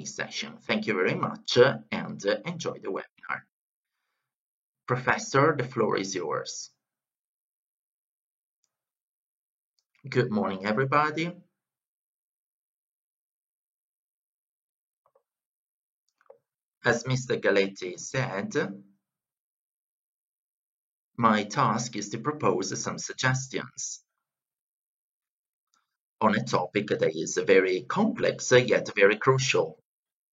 Q&A session. Thank you very much and enjoy the webinar. Professor, the floor is yours. Good morning, everybody. As Mr. Galetti said, my task is to propose some suggestions on a topic that is very complex yet very crucial,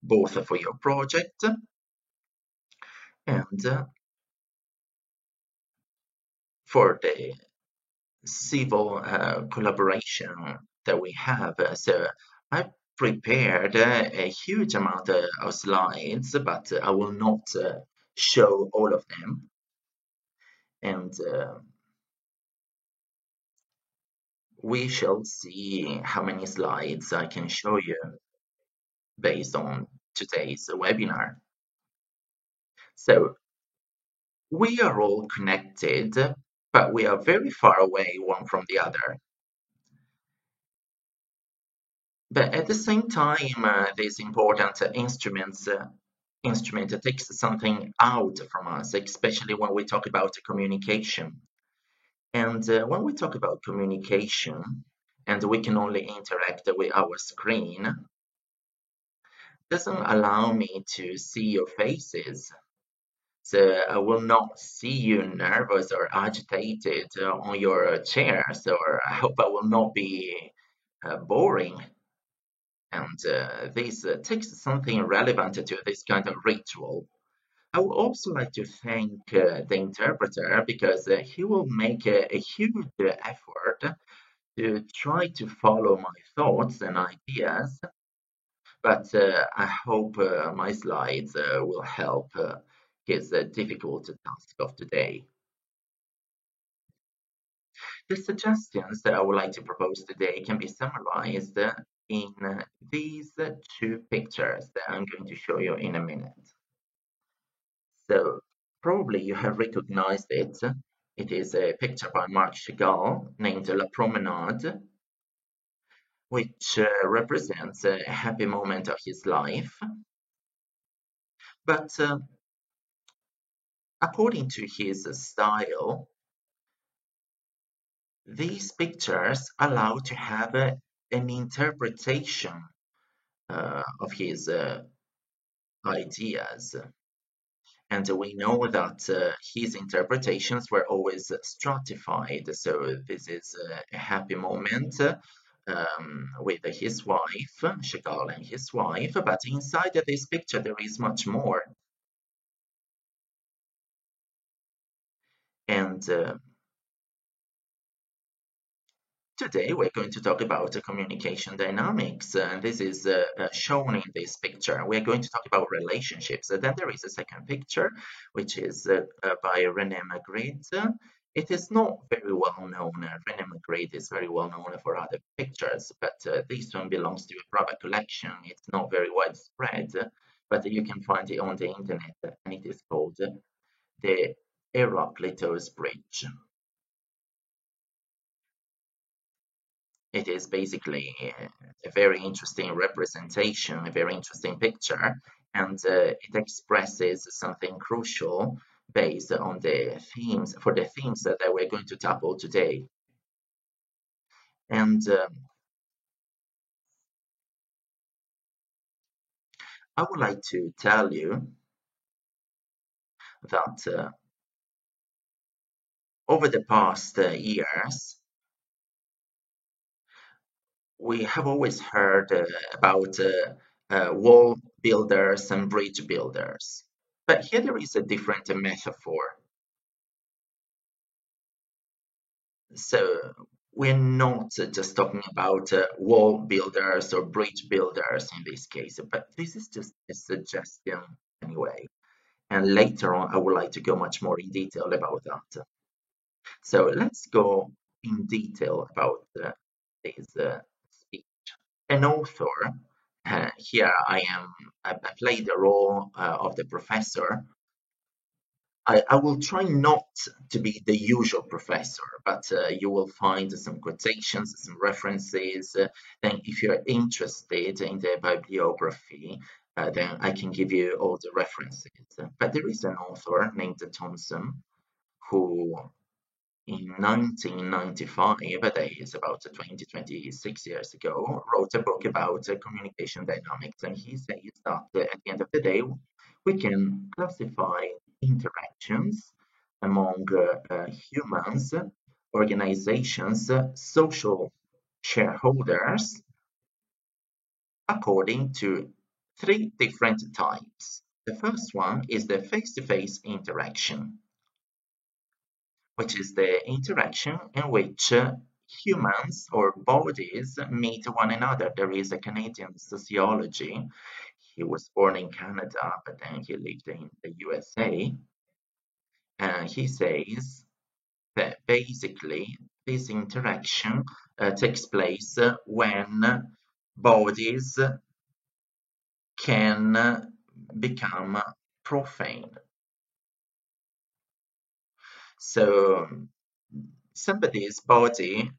both for your project and for the civil collaboration that we have. So I prepared a huge amount of slides, but I will not show all of them. And we shall see how many slides I can show you based on today's webinar. So we are all connected, but we are very far away one from the other. But at the same time, these important instrument takes something out from us, especially when we talk about communication. And when we talk about communication, and we can only interact with our screen, doesn't allow me to see your faces. So I will not see you nervous or agitated on your chairs, or I hope I will not be boring. And this takes something relevant to this kind of ritual. I would also like to thank the interpreter because he will make a huge effort to try to follow my thoughts and ideas. But I hope my slides will help his difficult task of today. The suggestions that I would like to propose today can be summarized in these two pictures that I'm going to show you in a minute. So probably you have recognized it. It is a picture by Marc Chagall named La Promenade, which represents a happy moment of his life. But according to his style, these pictures allow to have an interpretation of his ideas. And we know that his interpretations were always stratified. So this is a happy moment with his wife, Chagall and his wife. But inside of this picture, there is much more. And today we're going to talk about communication dynamics, and this is shown in this picture. We're going to talk about relationships. Then there is a second picture, which is by René Magritte. It is not very well known. René Magritte is very well known for other pictures, but this one belongs to a private collection. It's not very widespread, but you can find it on the internet, and it is called the Heraclitus Bridge. It is basically a very interesting representation, a very interesting picture, and it expresses something crucial based on the themes, for the themes that we're going to tackle today. And I would like to tell you that over the past years, we have always heard about wall builders and bridge builders. But here there is a different metaphor. So we're not just talking about wall builders or bridge builders in this case, but this is just a suggestion anyway. And later on, I would like to go much more in detail about that. So let's go in detail about this speech. An author, here I play the role of the professor. I will try not to be the usual professor, but you will find some quotations, some references. Then if you're interested in the bibliography, then I can give you all the references. But there is an author named Thompson who in 1995, that is about 20, 26 years ago, wrote a book about communication dynamics. And he says that at the end of the day, we can classify interactions among humans, organizations, social shareholders according to three different types. The first one is the face-to-face interaction, which is the interaction in which humans or bodies meet one another. There is a Canadian sociology. He was born in Canada, but then he lived in the USA. And he says that basically this interaction takes place when bodies can become profane. So somebody's body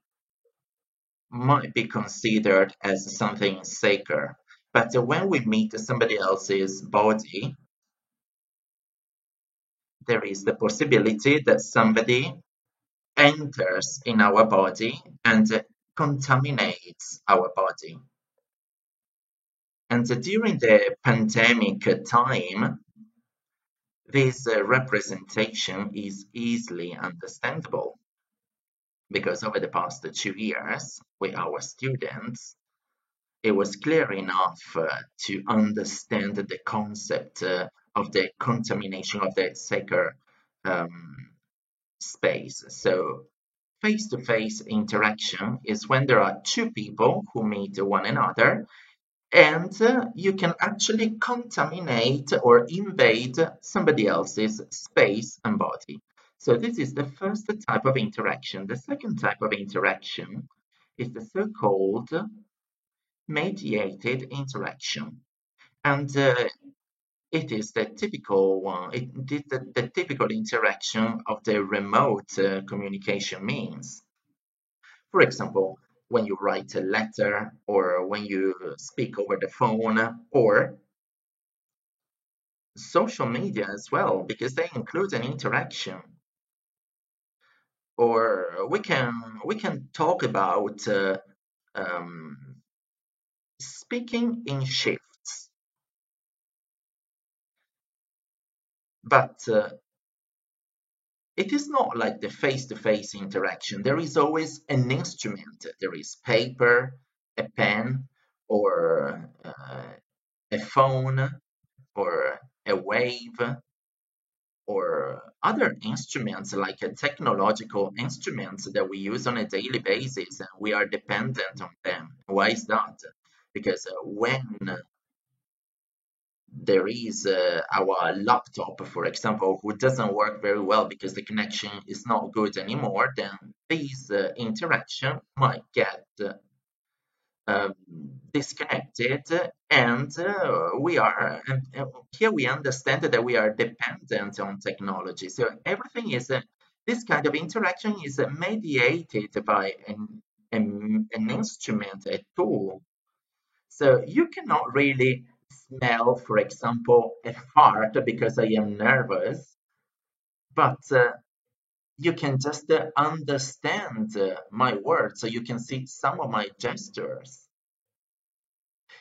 might be considered as something sacred, but when we meet somebody else's body, there is the possibility that somebody enters in our body and contaminates our body. And during the pandemic time, this representation is easily understandable because over the past 2 years with our students, it was clear enough to understand the concept of the contamination of the sacred um, space. So face-to-face interaction is when there are two people who meet one another and you can actually contaminate or invade somebody else's space and body. So this is the first type of interaction. The second type of interaction is the so-called mediated interaction. And it is the typical one, the typical interaction of the remote communication means. For example, when you write a letter or when you speak over the phone or social media as well, because they include an interaction. Or we can talk about um, speaking in shifts, but it is not like the face-to-face interaction. There is always an instrument. There is paper, a pen, or a phone, or a wave, or other instruments like technological instruments that we use on a daily basis, and we are dependent on them. Why is that? Because when there is our laptop, for example, who doesn't work very well because the connection is not good anymore, then this interaction might get um, disconnected, and here we understand that we are dependent on technology. So everything is this kind of interaction is mediated by an instrument, a tool. So you cannot really smell, for example, a fart because I am nervous, but you can just understand my words, so you can see some of my gestures.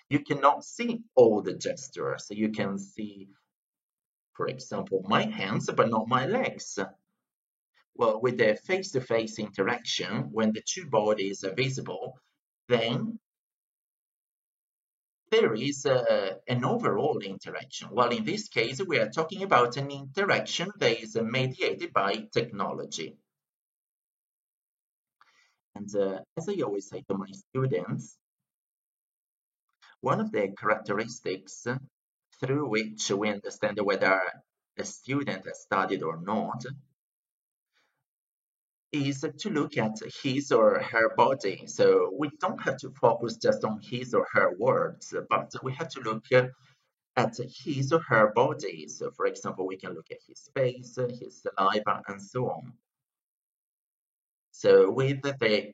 You cannot see all the gestures. So you can see, for example, my hands, but not my legs. Well, with the face-to-face interaction, when the two bodies are visible, then there is an overall interaction. Well, in this case, we are talking about an interaction that is mediated by technology. And as I always say to my students, one of the characteristics through which we understand whether a student has studied or not is to look at his or her body. So we don't have to focus just on his or her words, but we have to look at his or her body. So for example, we can look at his face, his saliva, and so on. So with the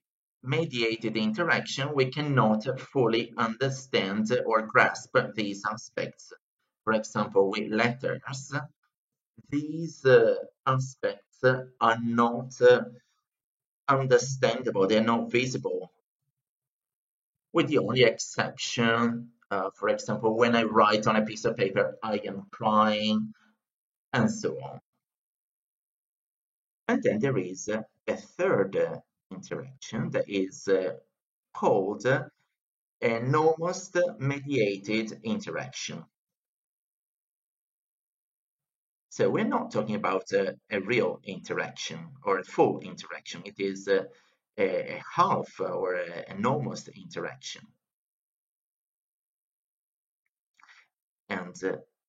mediated interaction, we cannot fully understand or grasp these aspects. For example, with letters, these aspects are not understandable, they're not visible, with the only exception, for example, when I write on a piece of paper, I am crying, and so on. And then there is a third interaction that is called a nomos mediated interaction. So we're not talking about a real interaction or a full interaction. It is a half or a nomos interaction. And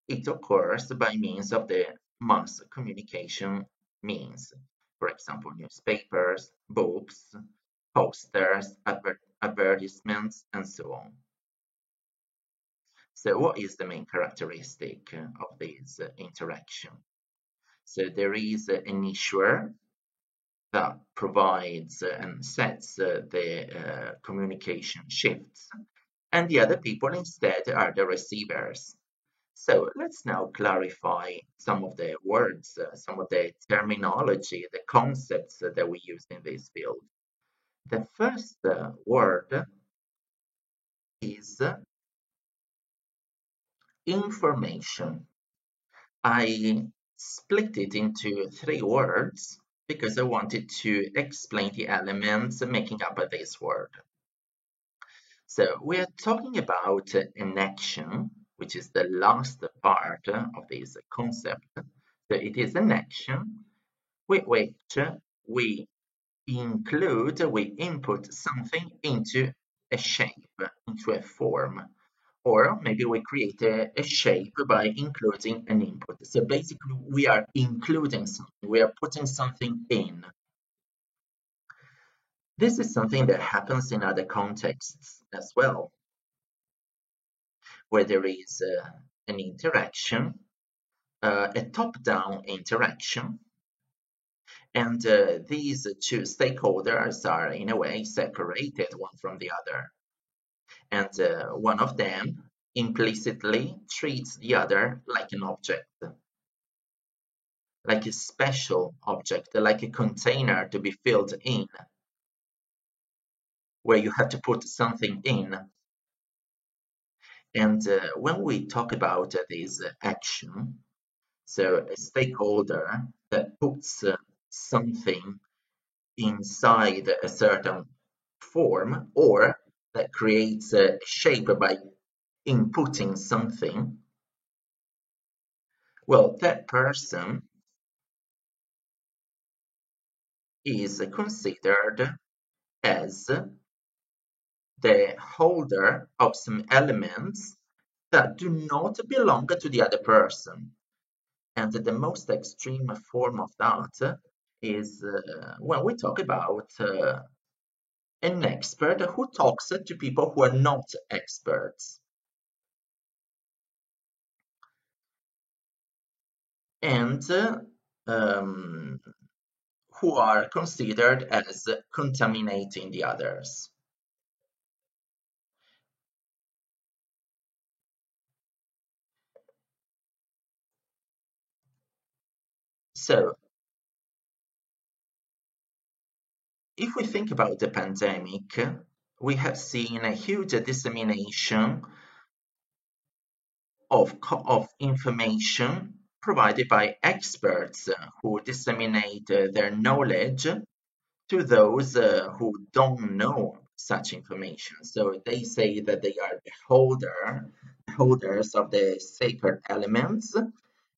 it occurs by means of the mass communication means. For example, newspapers, books, posters, advertisements, and so on. So what is the main characteristic of this interaction? So there is an issuer that provides and sets the communication shifts, and the other people instead are the receivers. So let's now clarify some of the words, some of the terminology, the concepts that we use in this field. The first word is information. I split it into three words because I wanted to explain the elements making up this word. So we are talking about an action, which is the last part of this concept. So it is an action with which we input something into a shape, into a form, or maybe we create a shape by including an input. So basically we are including something, we are putting something in. This is something that happens in other contexts as well, where there is an interaction, a top-down interaction, and these two stakeholders are in a way separated one from the other. And one of them implicitly treats the other like an object, like a special object, like a container to be filled in, where you have to put something in. And when we talk about this action, so a stakeholder that puts something inside a certain form or that creates a shape by inputting something, well, that person is considered as the holder of some elements that do not belong to the other person. And the most extreme form of that is when we talk about an expert who talks to people who are not experts. And who are considered as contaminating the others. So, if we think about the pandemic, we have seen a huge dissemination of information provided by experts who disseminate their knowledge to those who don't know such information. So they say that they are the holders of the sacred elements,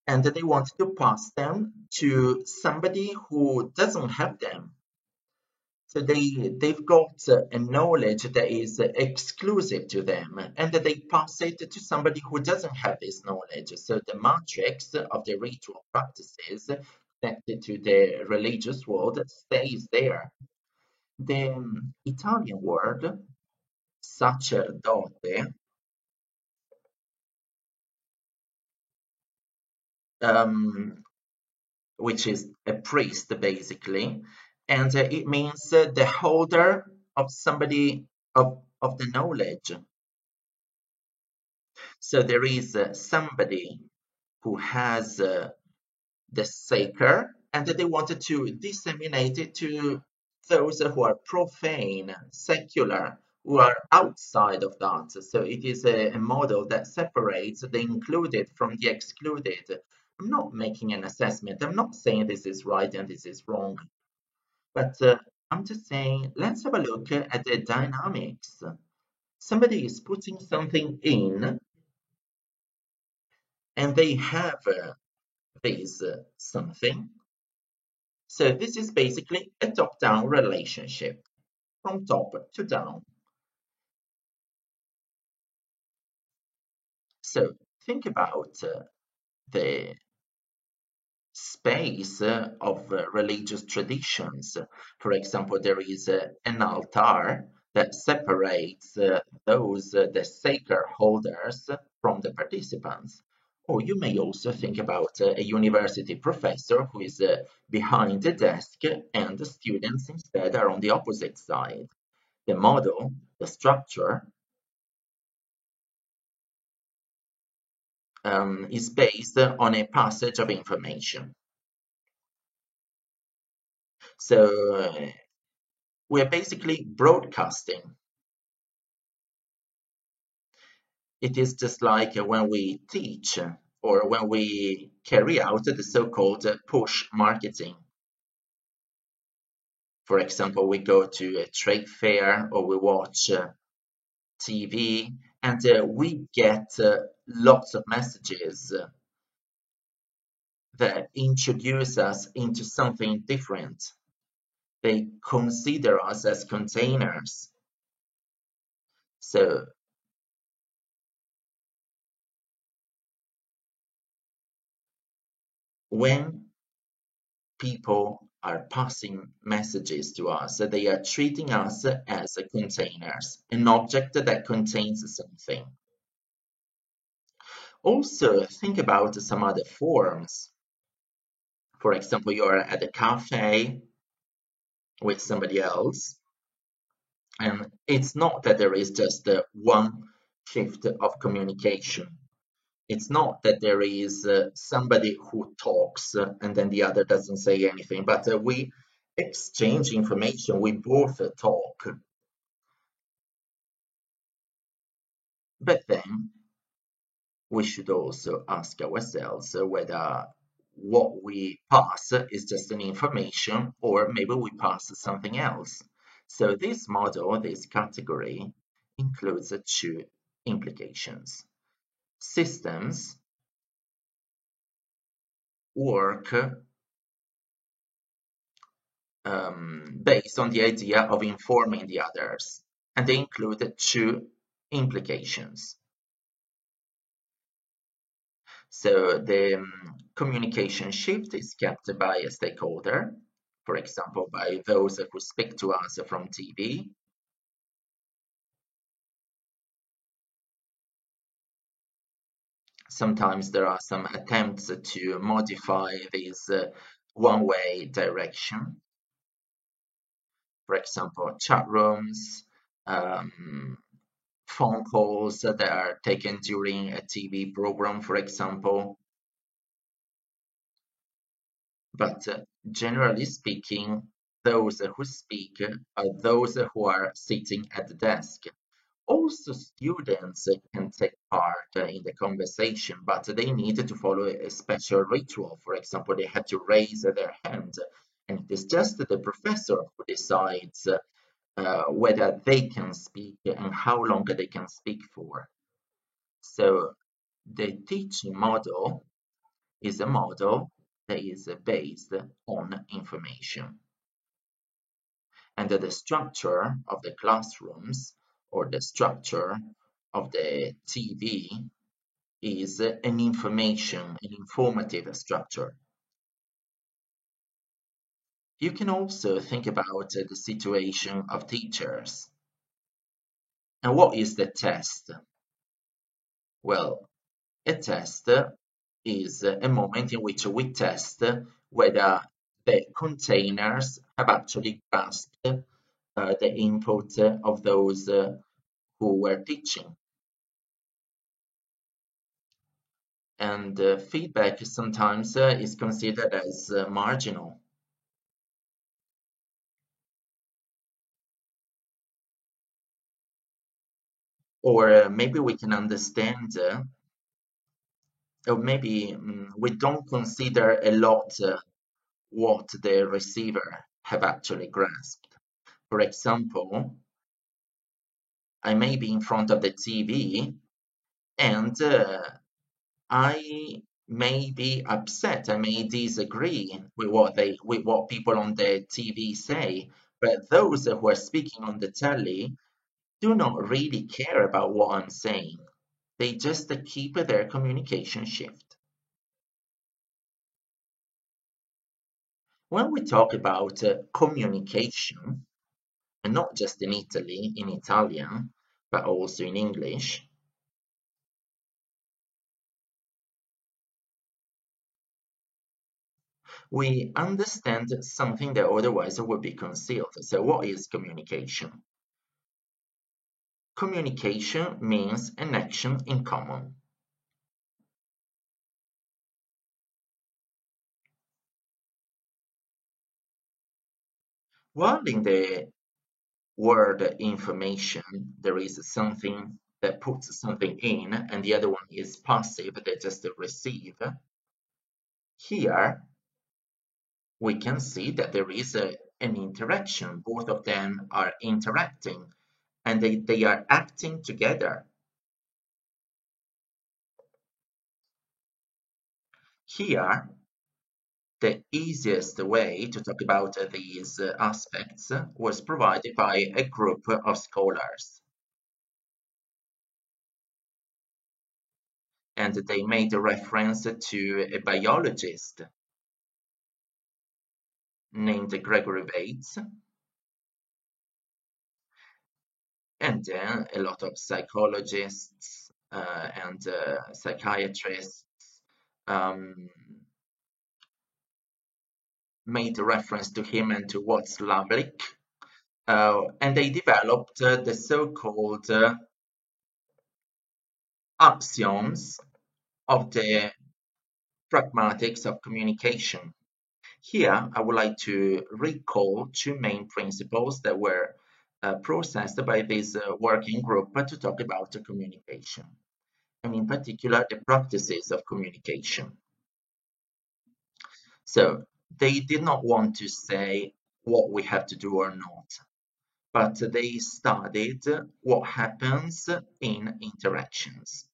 and that they want to pass them to somebody who doesn't have them. So they've got a knowledge that is exclusive to them, and that they pass it to somebody who doesn't have this knowledge. So the matrix of the ritual practices connected to the religious world stays there. The Italian word sacerdote, which is a priest basically, and it means the holder of somebody of the knowledge. So there is somebody who has the seeker, and that they wanted to disseminate it to those who are profane, secular, who are outside of that. So it is a model that separates the included from the excluded. I'm not making an assessment. I'm not saying this is right and this is wrong, but I'm just saying let's have a look at the dynamics. Somebody is putting something in, and they have this something. So this is basically a top-down relationship, from top to down. So think about the space of religious traditions. For example, there is an altar that separates the sacred holders from the participants. Or you may also think about a university professor who is behind the desk and the students instead are on the opposite side. The model, the structure, is based on a passage of information. So we're basically broadcasting. It is just like when we teach or when we carry out the so-called push marketing. For example, we go to a trade fair or we watch TV and we get lots of messages that introduce us into something different. They consider us as containers. So when people are passing messages to us, they are treating us as containers, an object that contains something. Also, think about some other forms. For example, you're at a cafe with somebody else, and it's not that there is just one shift of communication. It's not that there is somebody who talks and then the other doesn't say anything, but we exchange information, we both talk. But then we should also ask ourselves whether what we pass is just an information or maybe we pass something else. So this model, this category, includes two implications. Systems work based on the idea of informing the others, and they include two implications. So the communication shift is kept by a stakeholder, for example, by those who speak to us from TV. Sometimes there are some attempts to modify this one-way direction. For example, chat rooms, phone calls that are taken during a TV program, for example. But generally speaking, those who speak are those who are sitting at the desk. Also, students can take part in the conversation, but they need to follow a special ritual. For example, they have to raise their hand, and it is just the professor who decides whether they can speak and how long they can speak for. So the teaching model is a model that is based on information. And the structure of the classrooms or the structure of the TV is an informative structure. You can also think about the situation of teachers. And what is the test? Well, a test is a moment in which we test whether the containers have actually grasped the input of those who were teaching. And feedback sometimes is considered as marginal. Or maybe we can understand, or maybe we don't consider a lot what the receiver have actually grasped. For example, I may be in front of the TV and I may be upset. I may disagree with what people on the TV say, but those who are speaking on the telly do not really care about what I'm saying. They just keep their communication shift. When we talk about communication, and not just in Italy, in Italian, but also in English, we understand something that otherwise would be concealed. So, what is communication? Communication means an action in common. While in the word information, there is something that puts something in, and the other one is passive, that just receive. Here, we can see that there is an interaction. Both of them are interacting, and they are acting together. Here, the easiest way to talk about these aspects was provided by a group of scholars, and they made a reference to a biologist named Gregory Bates, and then a lot of psychologists and psychiatrists um, made reference to him and to Watzlawick, and they developed the so-called axioms of the pragmatics of communication. Here, I would like to recall two main principles that were processed by this working group to talk about communication, and in particular, the practices of communication. So, they did not want to say what we have to do or not, but they studied what happens in interactions.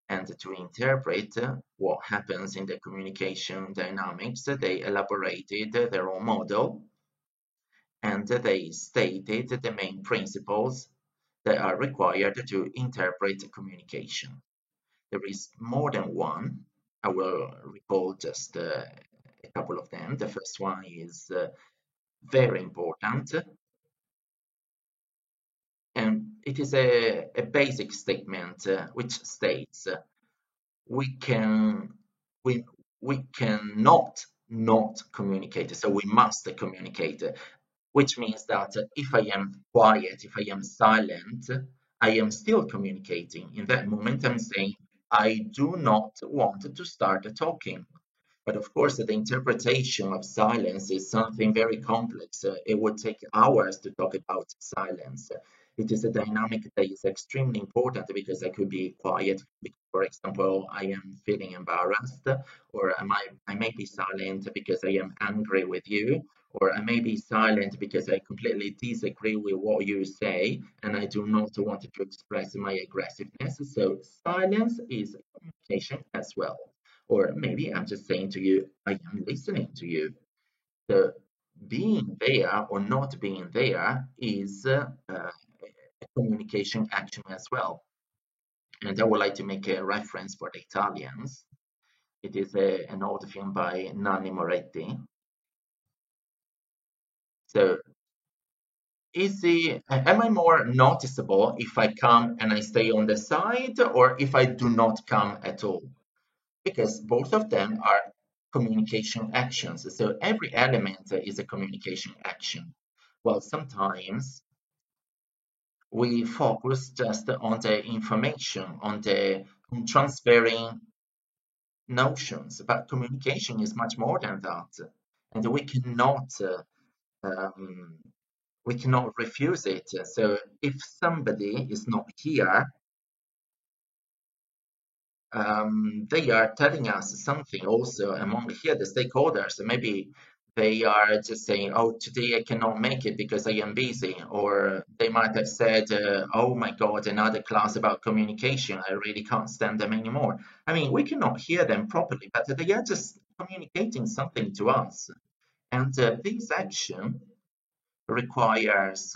And to interpret what happens in the communication dynamics, they elaborated their own model and they stated the main principles that are required to interpret communication. There is more than one. I will recall just a couple of them. The first one is very important, and it is a basic statement which states we can we we cannot not communicate, so we must communicate, which means that if I am quiet, if I am silent, I am still communicating. In that moment, I'm saying I do not want to start talking. But of course, the interpretation of silence is something very complex. It would take hours to talk about silence. It is a dynamic that is extremely important because I could be quiet. For example, I am feeling embarrassed, or I may be silent because I am angry with you, or I may be silent because I completely disagree with what you say and I do not want to express my aggressiveness. So silence is communication as well. Or maybe I'm just saying to you, I am listening to you. So being there or not being there is a communication action as well. And I would like to make a reference for the Italians. It is an old film by Nanni Moretti. So am I more noticeable if I come and I stay on the side or if I do not come at all? Because both of them are communication actions. So every element is a communication action. Well, sometimes we focus just on the information, on transferring notions, but communication is much more than that, and um, we cannot refuse it. So if somebody is not here, they are telling us something also among here, the stakeholders. Maybe they are just saying, oh, today I cannot make it because I am busy. Or they might have said, oh my God, another class about communication. I really can't stand them anymore. I mean, we cannot hear them properly, but they are just communicating something to us. And this action requires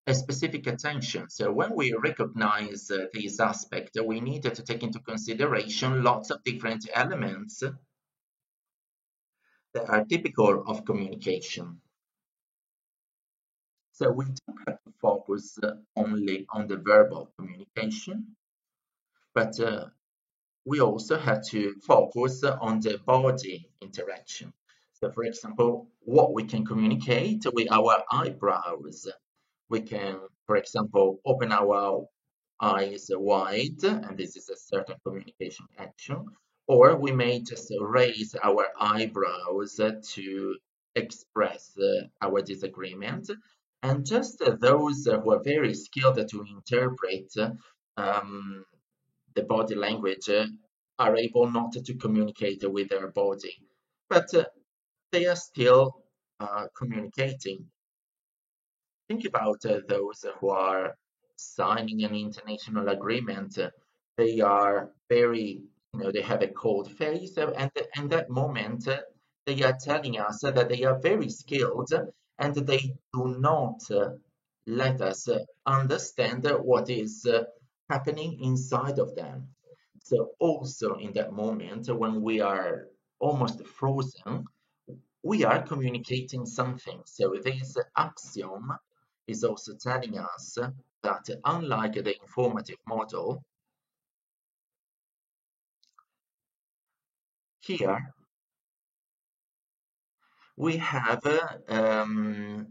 a specific attention. So when we recognize this aspect, we need to take into consideration lots of different elements that are typical of communication. So we don't have to focus only on the verbal communication, but we also have to focus on the body interaction. So for example, what we can communicate with our eyebrows. We can, for example, open our eyes wide, and this is a certain communication action, or we may just raise our eyebrows to express our disagreement. And just those who are very skilled to interpret um, the body language are able not to communicate with their body, but they are still communicating. Think about those who are signing an international agreement. They are very, they have a cold face, and in that moment, they are telling us that they are very skilled and they do not let us understand what is happening inside of them. So, also in that moment, when we are almost frozen, we are communicating something. So this axiom is also telling us that unlike the informative model, here we have a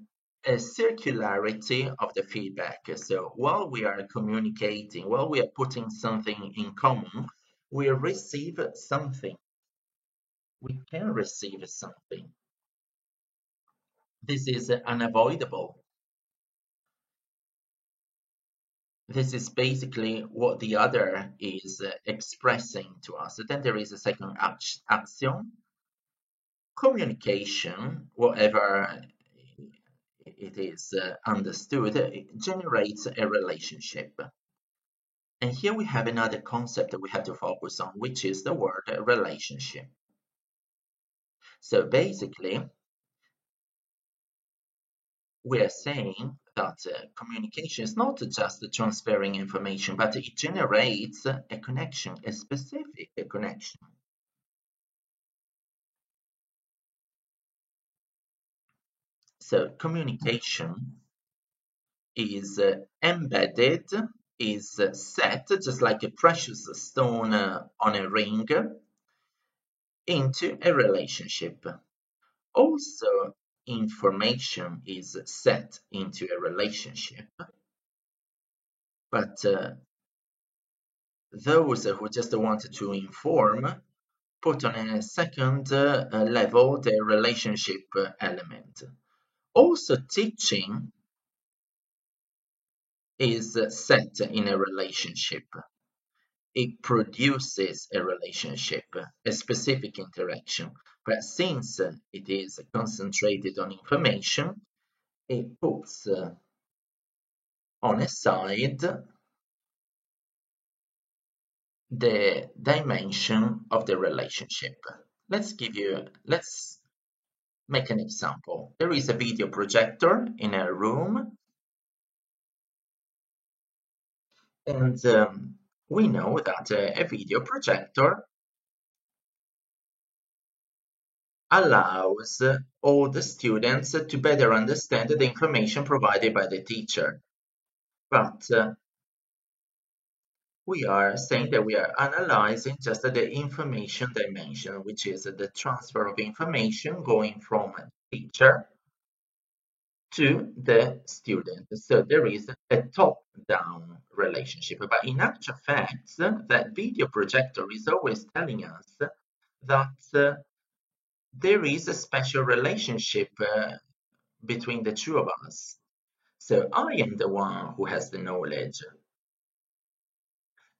circularity of the feedback. So while we are communicating, while we are putting something in common, we receive something. We can receive something. This is unavoidable. This is basically what the other is expressing to us. Then there is a second axiom. Communication, whatever it is understood, it generates a relationship. And here we have another concept that we have to focus on, which is the word relationship. So basically, we are saying that communication is not just transferring information, but it generates a connection, a specific connection. So communication is embedded, is set, just like a precious stone on a ring, into a relationship. Also, information is set into a relationship, but those who just want to inform put on a second level the relationship element. Also, teaching is set in a relationship. It produces a relationship, a specific interaction. But since it is concentrated on information, it puts on a side the dimension of the relationship. Let's make an example. There is a video projector in a room, and we know that a video projector allows all the students to better understand the information provided by the teacher. But We are saying that we are analyzing just the information dimension, which is the transfer of information going from a teacher to the student. So there is a top-down relationship. But in actual fact, that video projector is always telling us that there is a special relationship between the two of us. So I am the one who has the knowledge,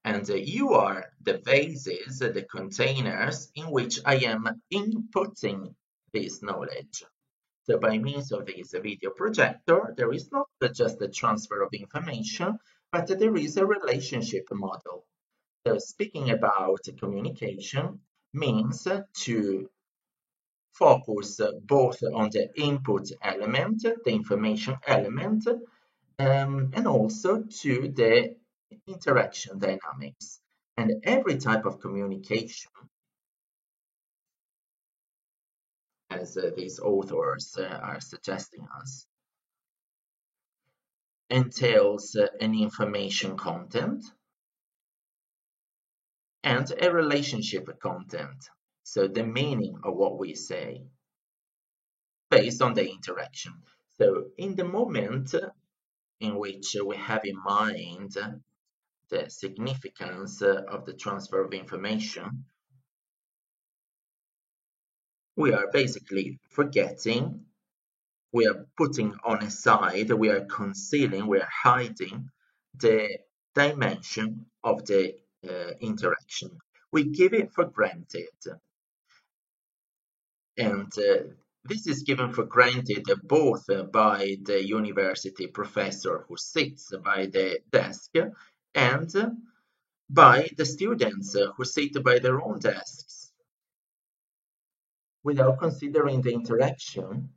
and you are the vases, the containers in which I am inputting this knowledge. So by means of this video projector, there is not just the transfer of information, but there is a relationship model. So speaking about communication means to focus both on the input element, the information element, and also to the interaction dynamics. And every type of communication, as these authors are suggesting us, entails an information content and a relationship content. So the meaning of what we say based on the interaction. So in the moment in which we have in mind the significance of the transfer of information, we are basically forgetting, we are putting on a side, we are concealing, we are hiding the dimension of the interaction. We give it for granted, and this is given for granted both by the university professor who sits by the desk and by the students who sit by their own desks, without considering the interaction.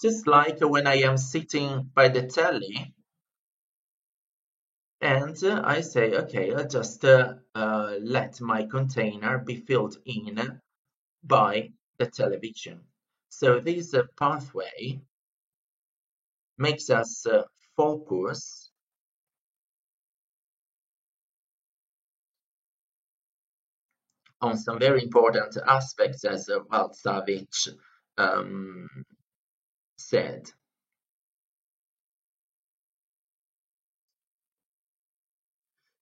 Just like when I am sitting by the telly and I say, okay, I'll just let my container be filled in by the television. So this pathway makes us focus on some very important aspects, as Valsavich um, said.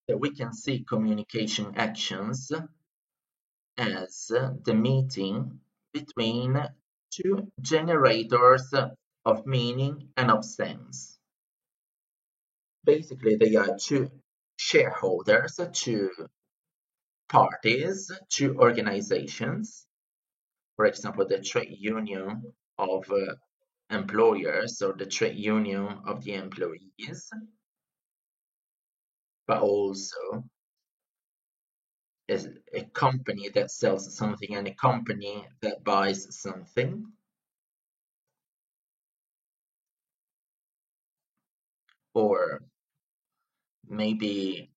That we can see communication actions as the meeting between two generators of meaning and of sense. Basically, they are two shareholders, two parties, two organizations. For example, the trade union of employers or the trade union of the employees, but also as a company that sells something and a company that buys something, or maybe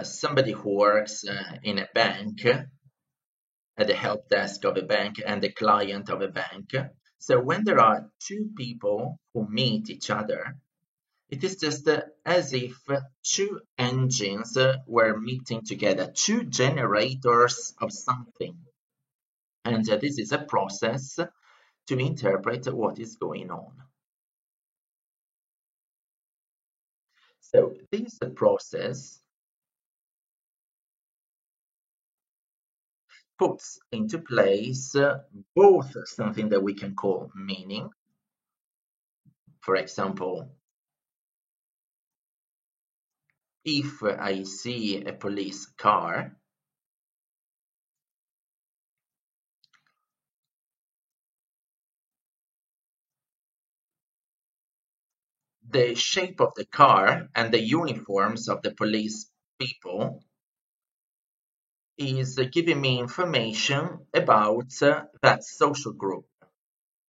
somebody who works in a bank at the help desk of a bank and the client of a bank. So when there are two people who meet each other, it is just as if two engines were meeting together, two generators of something. And this is a process to interpret what is going on. So this process puts into place both something that we can call meaning. For example, if I see a police car, the shape of the car and the uniforms of the police people is giving me information about that social group.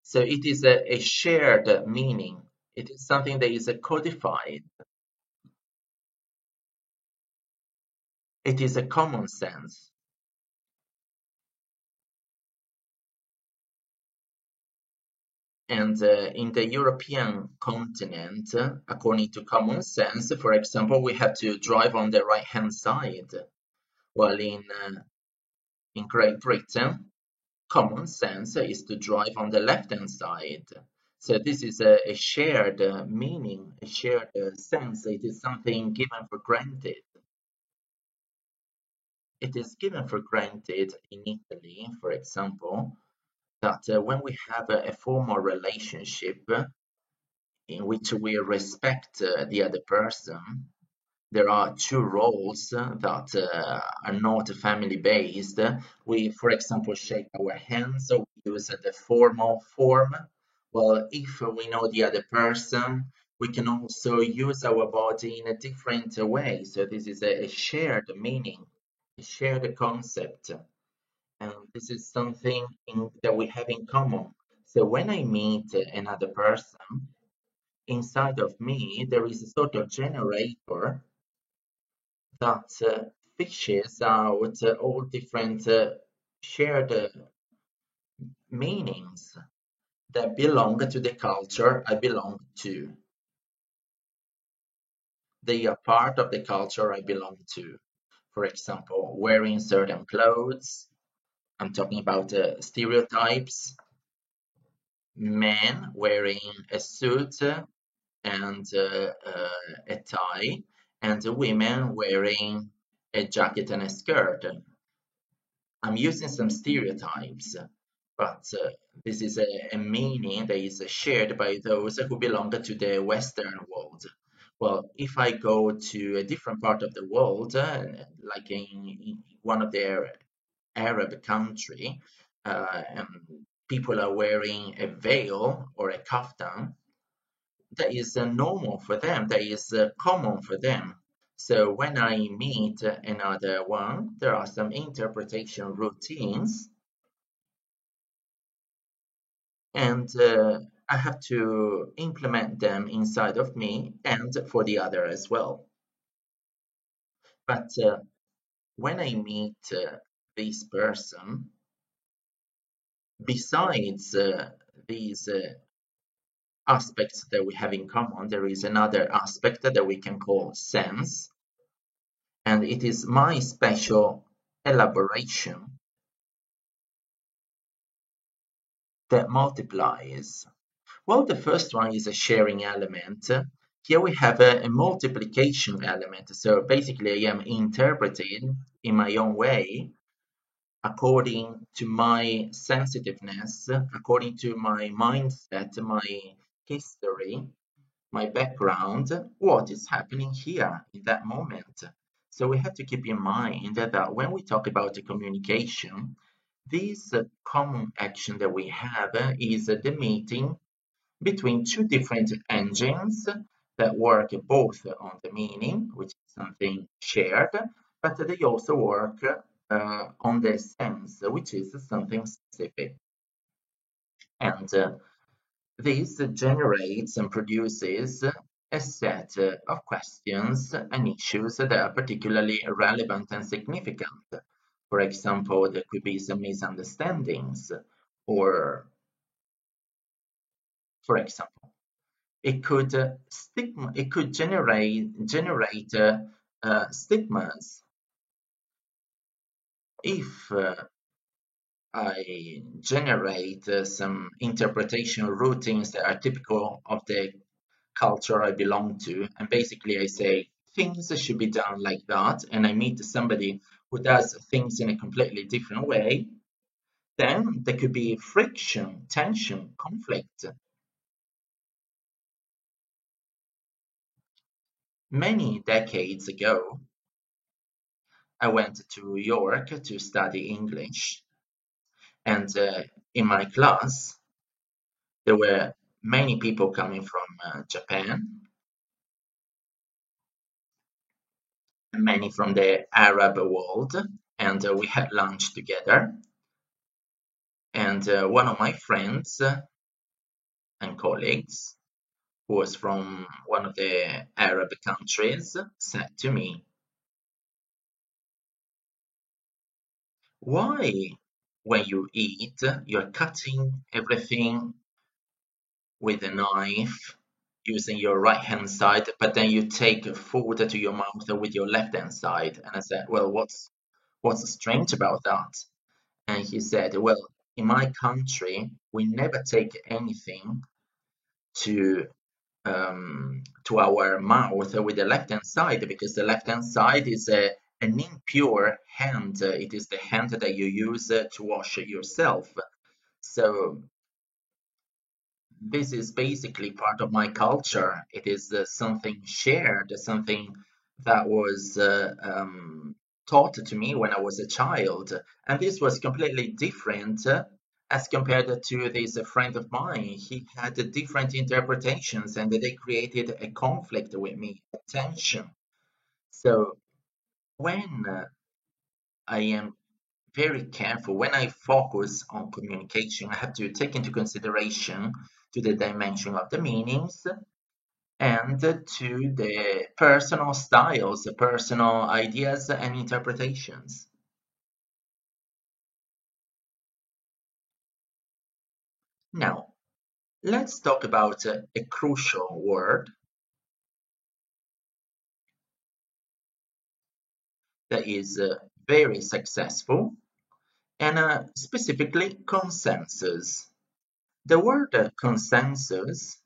So it is a shared meaning. It is something that is codified. It is a common sense. And in the European continent, according to common sense, for example, we have to drive on the right-hand side, while in Great Britain, common sense is to drive on the left-hand side. So this is a shared meaning, a shared sense. It is something given for granted. It is given for granted in Italy, for example, that when we have a formal relationship in which we respect the other person, there are two roles that are not family based. We, for example, shake our hands, so we use the formal form. Well, if we know the other person, we can also use our body in a different way. So this is a shared meaning, a shared concept, and this is something that we have in common. So when I meet another person, inside of me there is a sort of generator that fishes out all different shared meanings that belong to the culture I belong to. They are part of the culture I belong to. For example, wearing certain clothes. I'm talking about stereotypes. Men wearing a suit and a tie, and women wearing a jacket and a skirt. I'm using some stereotypes, but this is a meaning that is shared by those who belong to the Western world. Well, if I go to a different part of the world, like in one of their Arab country, and people are wearing a veil or a kaftan, that is normal for them, that is common for them. So when I meet another one, there are some interpretation routines, and I have to implement them inside of me and for the other as well. But when I meet this person, besides these aspects that we have in common, there is another aspect that we can call sense, and it is my special elaboration that multiplies. Well, the first one is a sharing element. Here we have a multiplication element. So basically, I am interpreting in my own way, according to my sensitiveness, according to my mindset, my history, my background, what is happening here in that moment. So we have to keep in mind that when we talk about the communication, this common action that we have is the meeting between two different engines that work both on the meaning, which is something shared, but they also work on the sense, which is something specific. And this generates and produces a set of questions and issues that are particularly relevant and significant. For example, there could be some misunderstandings, or for example, it could generate stigmas if I generate some interpretation routines that are typical of the culture I belong to, and basically I say things should be done like that, and I meet somebody who does things in a completely different way, then there could be friction, tension, conflict. Many decades ago, I went to York to study English, and in my class, there were many people coming from Japan, many from the Arab world, and we had lunch together. And one of my friends and colleagues, who was from one of the Arab countries, said to me, "Why, when you eat, you're cutting everything with a knife using your right hand side, but then you take food to your mouth with your left hand side. And I said, well, what's strange about that? And he said, well, in my country, we never take anything to to our mouth with the left hand side because the left hand side is an impure hand. It is the hand that you use to wash yourself. So this is basically part of my culture. It is something shared, something that was taught to me when I was a child. And this was completely different as compared to this friend of mine. He had different interpretations and they created a conflict with me, a tension. So when I am very careful, when I focus on communication, I have to take into consideration to the dimension of the meanings and to the personal styles, the personal ideas and interpretations. Now, let's talk about a crucial word that is very successful and specifically consensus. The word consensus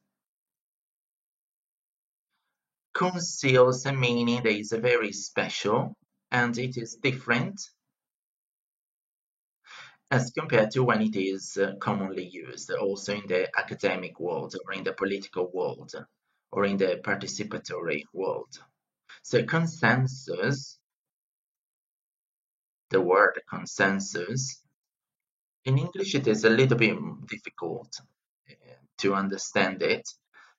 conceals a meaning that is very special and it is different as compared to when it is commonly used, also in the academic world or in the political world or in the participatory world. So consensus, the word consensus, in English it is a little bit difficult to understand it,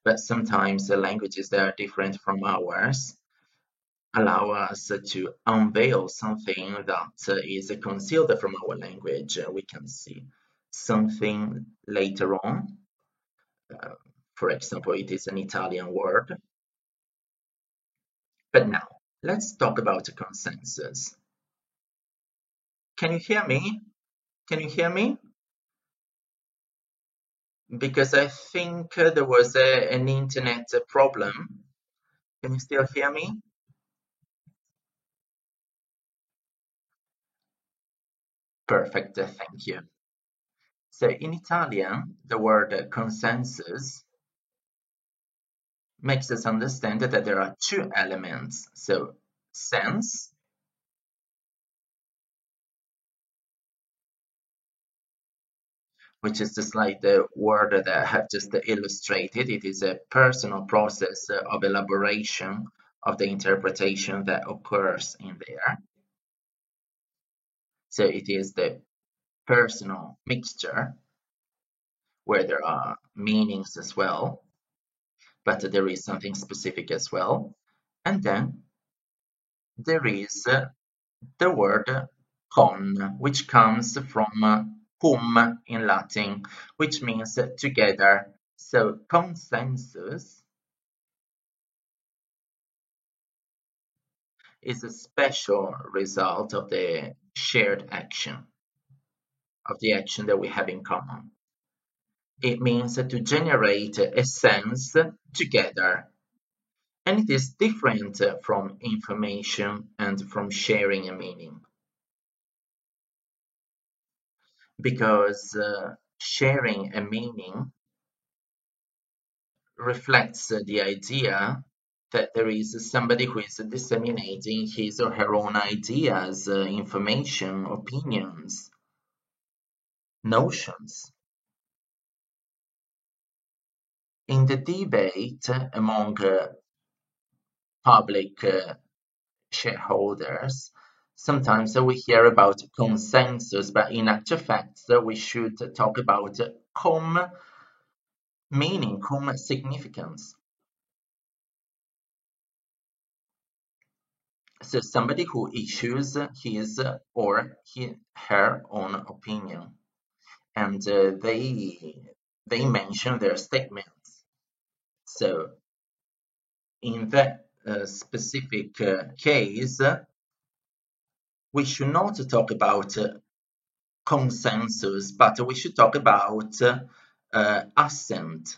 but sometimes the languages that are different from ours allow us to unveil something that is concealed from our language. We can see something later on. Uh, for example, it is an Italian word. But now, let's talk about consensus. Can you hear me? Can you hear me? Because I think there was an internet problem. Can you still hear me? Perfect, thank you. So in Italian, the word consensus makes us understand that there are two elements. So sense, which is just like the word that I have just illustrated. It is a personal process of elaboration of the interpretation that occurs in there. So it is the personal mixture where there are meanings as well, but there is something specific as well. And then there is the word con, which comes from cum in Latin, which means together. So consensus is a special result of the shared action, of the action that we have in common. It means to generate a sense together. And it is different from information and from sharing a meaning. Because sharing a meaning reflects the idea that there is somebody who is disseminating his or her own ideas, information, opinions, notions. In the debate among public shareholders, sometimes we hear about consensus, but in actual fact, we should talk about cum meaning, cum significance. So somebody who issues his or her own opinion, and they mention their statements. So in that specific case, we should not talk about consensus, but we should talk about assent.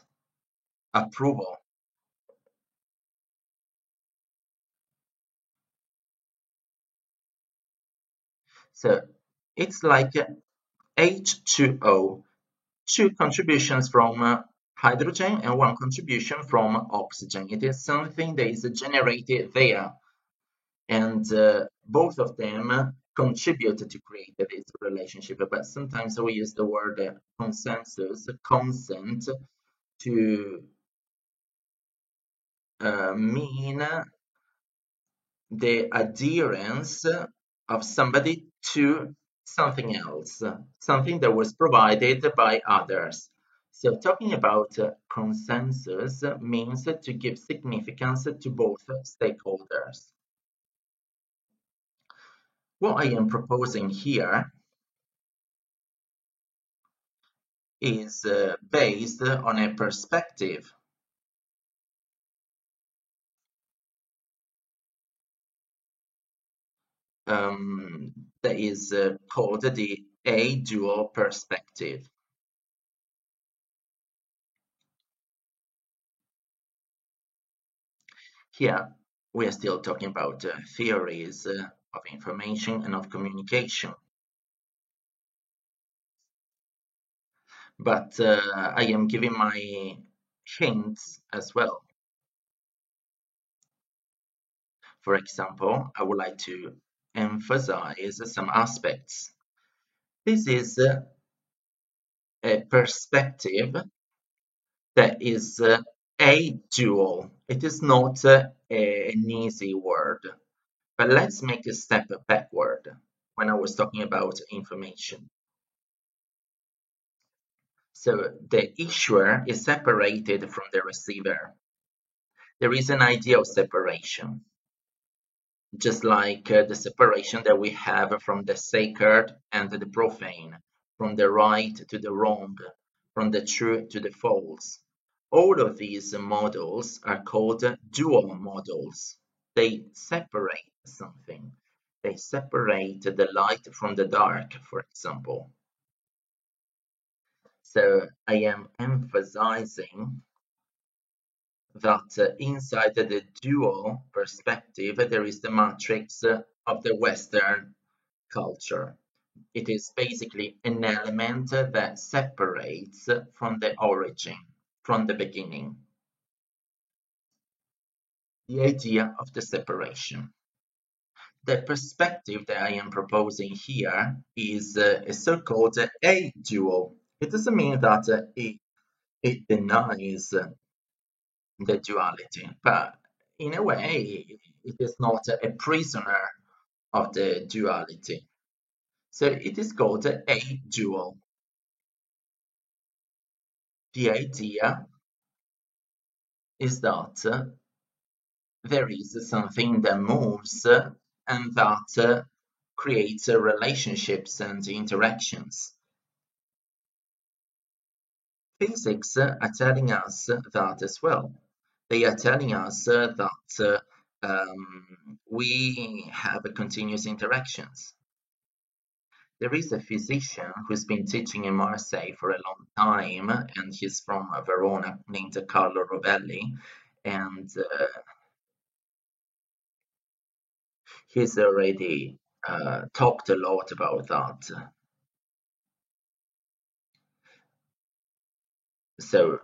approval. So it's like H2O, two contributions from hydrogen and one contribution from oxygen. It is something that is generated there, and both of them contribute to create this relationship. But sometimes we use the word consensus, consent, to mean the adherence of somebody to something else, something that was provided by others. So talking about consensus means to give significance to both stakeholders. What I am proposing here is based on a perspective that is called the A-dual perspective. Here, we are still talking about theories of information and of communication. But I am giving my hints as well. For example, I would like to emphasize some aspects. This is a perspective that is A-dual. It is not an easy word. But let's make a step backward when I was talking about information. So the issuer is separated from the receiver. There is an idea of separation, just like the separation that we have from the sacred and the profane, from the right to the wrong, from the true to the false. All of these models are called dual models. They separate something. They separate the light from the dark, for example. So I am emphasizing that inside the dual perspective, there is the matrix of the Western culture. It is basically an element that separates from the origin, from the beginning. The idea of the separation. The perspective that I am proposing here is a so-called a-dual. It doesn't mean that it denies the duality, but in a way, it is not a prisoner of the duality. So it is called a dual. The idea is that there is something that moves and that creates relationships and interactions. Physics are telling us that as well. They are telling us that we have continuous interactions. There is a physician who's been teaching in Marseille for a long time, and he's from Verona, named Carlo Rovelli, and he's already talked a lot about that. So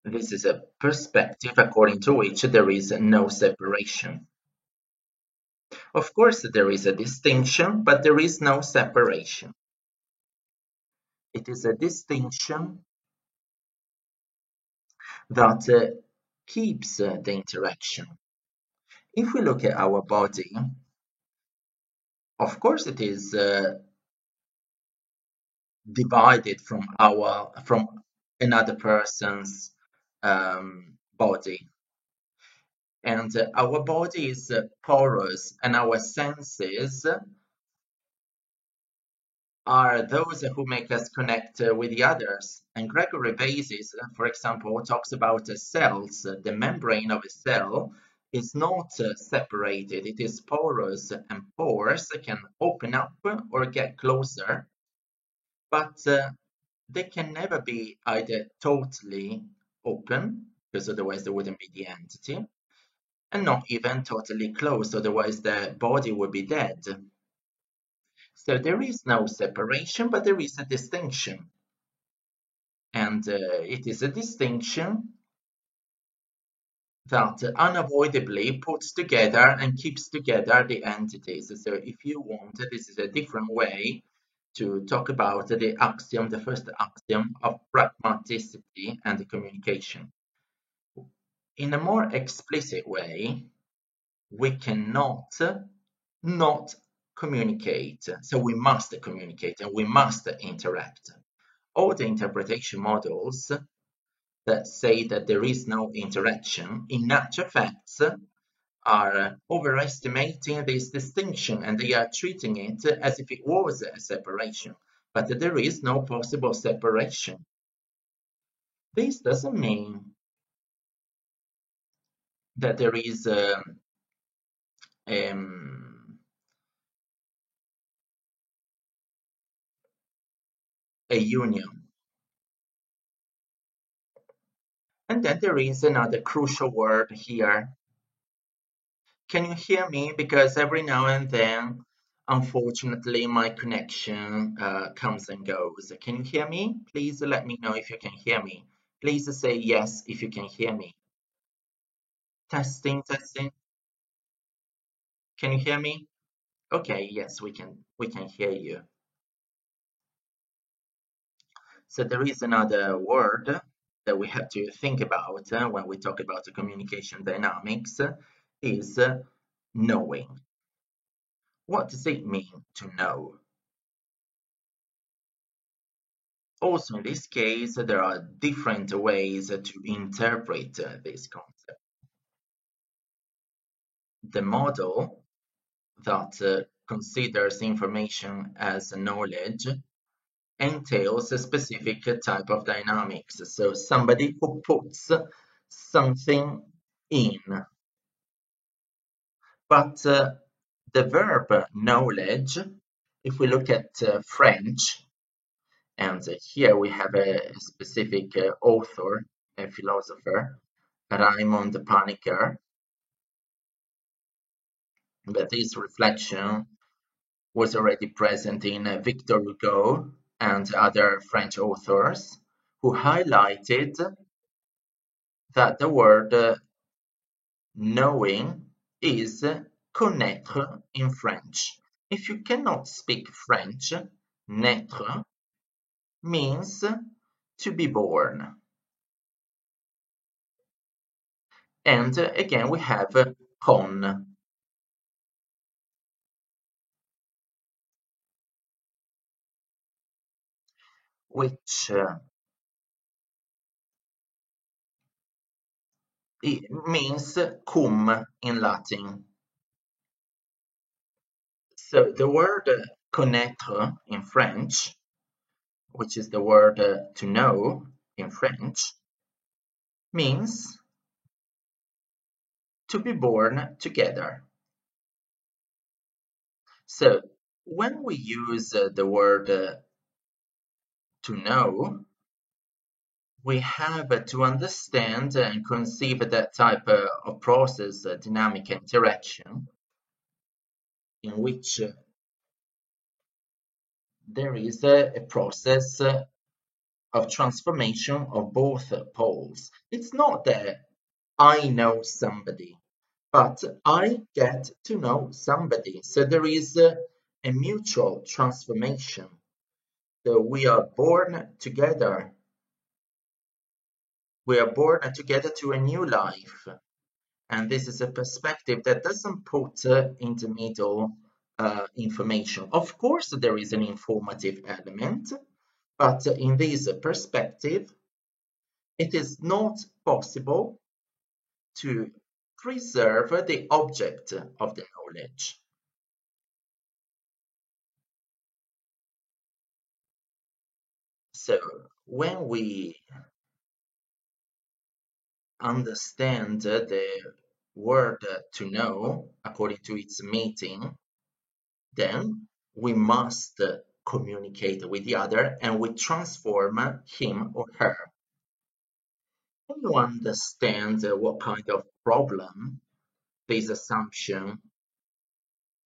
this is a perspective according to which there is no separation. Of course, there is a distinction, but there is no separation. It is a distinction that keeps the interaction. If we look at our body, of course, it is divided from another person's body, and our body is porous, and our senses are those who make us connect with the others. And Gregory Basis, for example, talks about cells. The membrane of a cell is not separated, it is porous, and pores can open up or get closer, but they can never be either totally open, because otherwise there wouldn't be the entity, and not even totally closed, otherwise the body would be dead. So there is no separation, but there is a distinction. And it is a distinction that unavoidably puts together and keeps together the entities. So if you want, this is a different way to talk about the axiom, the first axiom of pragmaticity and communication. In a more explicit way, we cannot not communicate. So we must communicate and we must interact. All the interpretation models that say that there is no interaction, in actual facts, are overestimating this distinction and they are treating it as if it was a separation. But there is no possible separation. This doesn't mean that there is a union. And then there is another crucial word here. Can you hear me? Because every now and then, unfortunately, my connection comes and goes. Can you hear me? Please let me know if you can hear me. Please say yes if you can hear me. Testing, testing. Can you hear me? Okay, yes, we can hear you. So there is another word that we have to think about when we talk about the communication dynamics is knowing. What does it mean to know? Also, in this case, there are different ways to interpret this concept. The model that considers information as knowledge entails a specific type of dynamics. So somebody who puts something in. But the verb knowledge, if we look at French, and here we have a specific author, a philosopher, Raymond Panikkar, but this reflection was already present in Victor Hugo and other French authors who highlighted that the word knowing is connaître in French. If you cannot speak French, naître means to be born. And again, we have con. Which it means cum in Latin. So the word connaître in French, which is the word to know in French, means to be born together. So when we use the word to know, we have to understand and conceive that type of process, dynamic interaction, in which there is a process of transformation of both poles. It's not that I know somebody, but I get to know somebody. So there is a mutual transformation. So we are born together. We are born together to a new life. And this is a perspective that doesn't put in the middle information. Of course, there is an informative element, but in this perspective, it is not possible to preserve the object of the knowledge. So when we understand the word to know according to its meaning, then we must communicate with the other and we transform him or her. Can you understand what kind of problem this assumption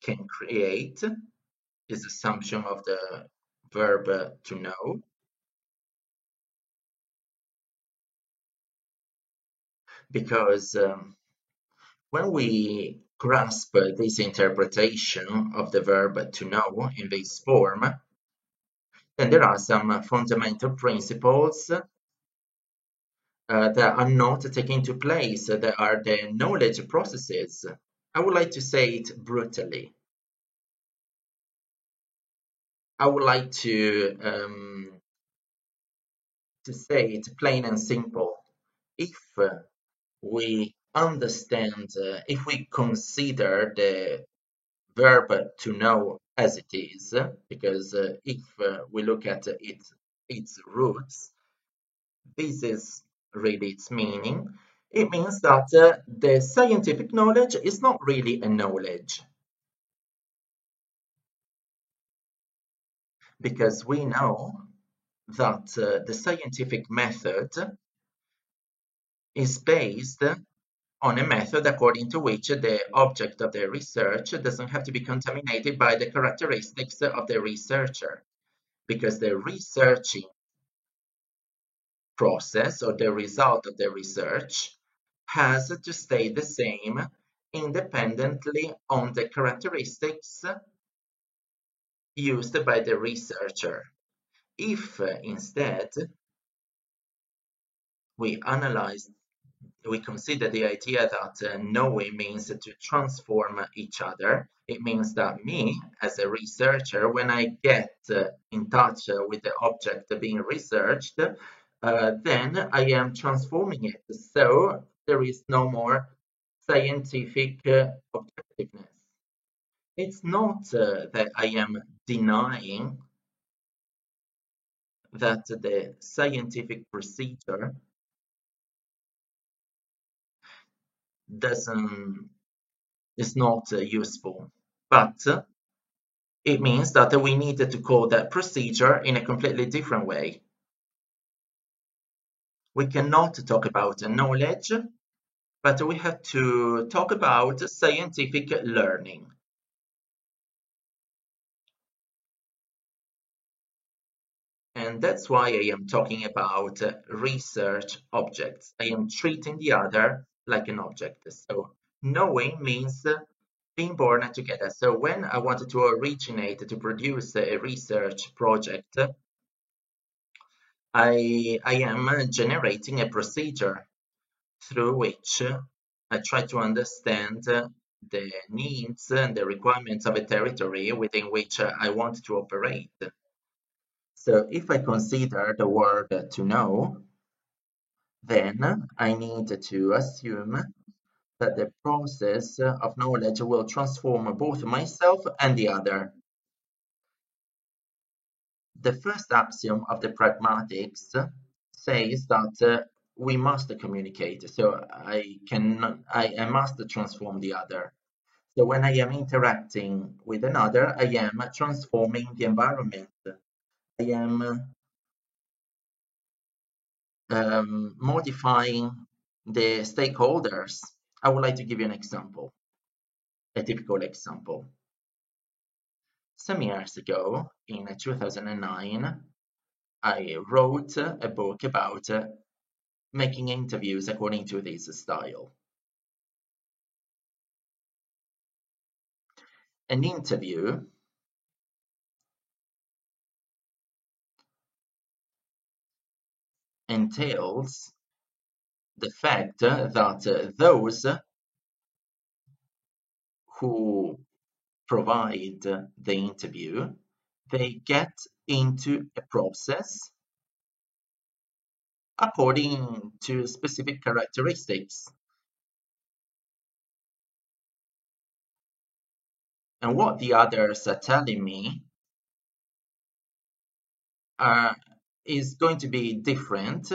can create? This assumption of the verb to know? Because when we grasp this interpretation of the verb to know in this form, then there are some fundamental principles that are not taking into place, that are the knowledge processes. I would like to say it brutally. I would like to say it plain and simple. If we understand, if we consider the verb to know as it is, because if we look at its roots, this is really its meaning. It means that the scientific knowledge is not really a knowledge, because we know that the scientific method is based on a method according to which the object of the research doesn't have to be contaminated by the characteristics of the researcher, because the researching process or the result of the research has to stay the same independently on the characteristics used by the researcher. If instead we analyze, we consider the idea that knowing means to transform each other. It means that me, as a researcher, when I get in touch with the object being researched, then I am transforming it. So there is no more scientific objectiveness. It's not that I am denying that the scientific procedure doesn't is not useful, but it means that we needed to call that procedure in a completely different way. We cannot talk about knowledge, but we have to talk about scientific learning. And that's why I am talking about research objects. I am treating the other like an object. So knowing means being born together. So when I wanted to originate, to produce a research project, I am generating a procedure through which I try to understand the needs and the requirements of a territory within which I want to operate. So if I consider the word to know, then I need to assume that the process of knowledge will transform both myself and the other. The first axiom of the pragmatics says that we must communicate. So I must transform the other. So when I am interacting with another, I am transforming the environment. I am modifying the stakeholders. I would like to give you an example, a typical example. Some years ago, in 2009, I wrote a book about making interviews according to this style. An interview entails the fact that those who provide the interview, they get into a process according to specific characteristics. And what the others are telling me uh, is going to be different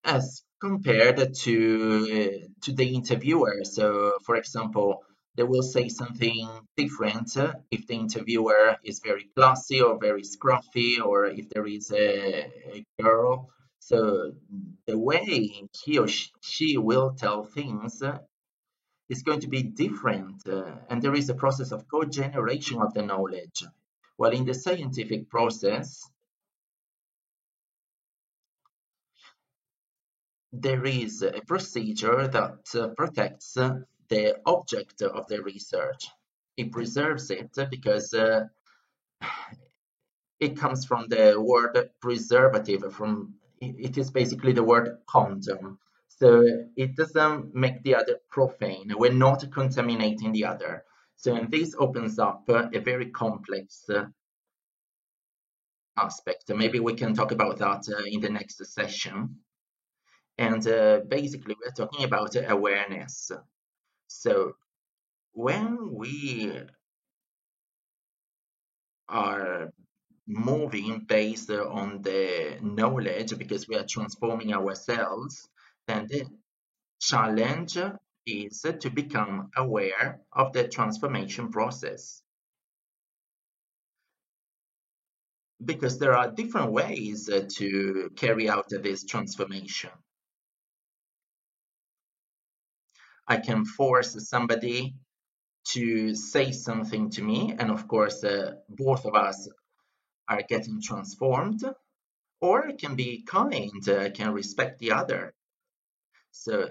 as compared to the interviewer. So, for example, They will say something different if the interviewer is very classy or very scruffy, or if there is a girl. So the way he or she will tell things is going to be different, and there is a process of co-generation of the knowledge. While in the scientific process, there is a procedure that protects the object of the research. It preserves it because it comes from the word preservative. It is basically the word condom. So it doesn't make the other profane. We're not contaminating the other. So and this opens up a very complex aspect. Maybe we can talk about that in the next session. And basically, we're talking about awareness. So when we are moving based on the knowledge because we are transforming ourselves, then the challenge is to become aware of the transformation process. Because there are different ways to carry out this transformation. I can force somebody to say something to me, and of course, both of us are getting transformed, or I can be kind, can respect the other. So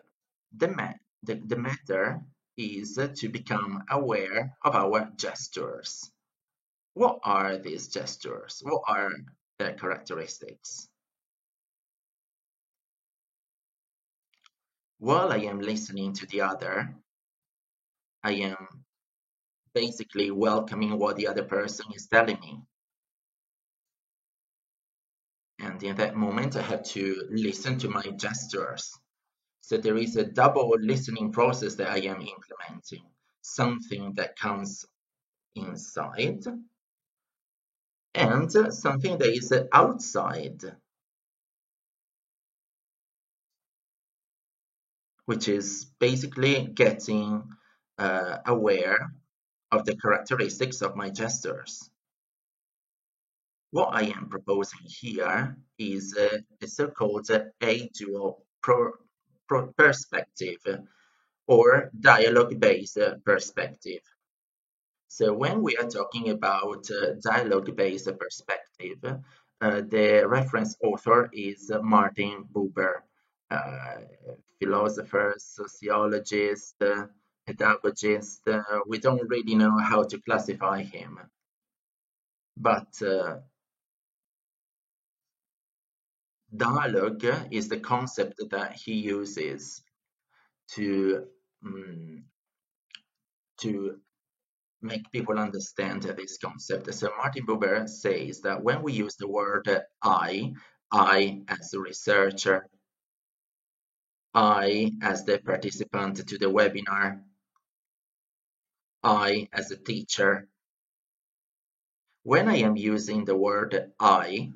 the matter is to become aware of our gestures. What are these gestures? What are their characteristics? While I am listening to the other, I am basically welcoming what the other person is telling me. And in that moment, I have to listen to my gestures. So there is a double listening process that I am implementing. Something that comes inside and something that is outside, which is basically getting aware of the characteristics of my gestures. What I am proposing here is a so-called a-dual perspective or dialogue-based perspective. So when we are talking about dialogue-based perspective, the reference author is Martin Buber, uh, philosopher, sociologist, pedagogist. We don't really know how to classify him, but dialogue is the concept that he uses to um, to make people understand this concept. So Martin Buber says that when we use the word I as a researcher, I as the participant to the webinar, I as a teacher, when I am using the word I,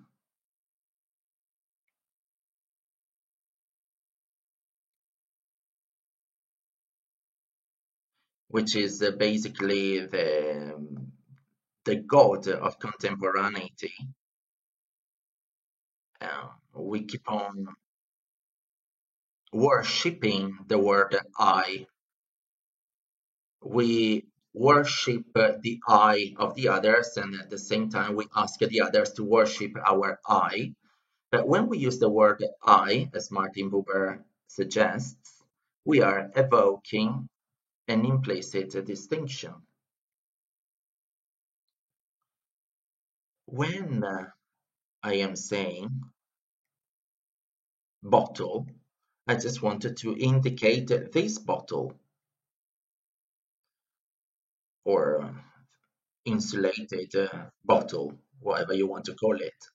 which is basically the god of contemporaneity, we keep on worshipping the word I. We worship the I of the others, and at the same time, we ask the others to worship our I. But when we use the word I, as Martin Buber suggests, we are evoking an implicit distinction. When I am saying bottle, I just wanted to indicate this bottle or insulated bottle, whatever you want to call it.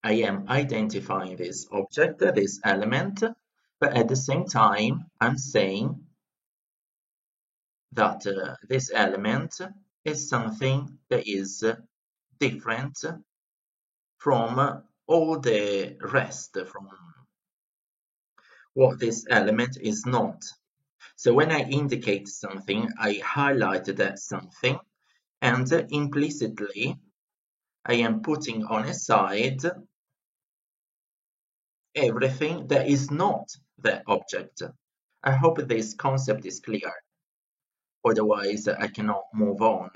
I am identifying this object, this element, but at the same time, I'm saying that this element is something that is different from all the rest, from what this element is not. So when I indicate something, I highlight that something, and implicitly I am putting on a side everything that is not that object. I hope this concept is clear, otherwise I cannot move on.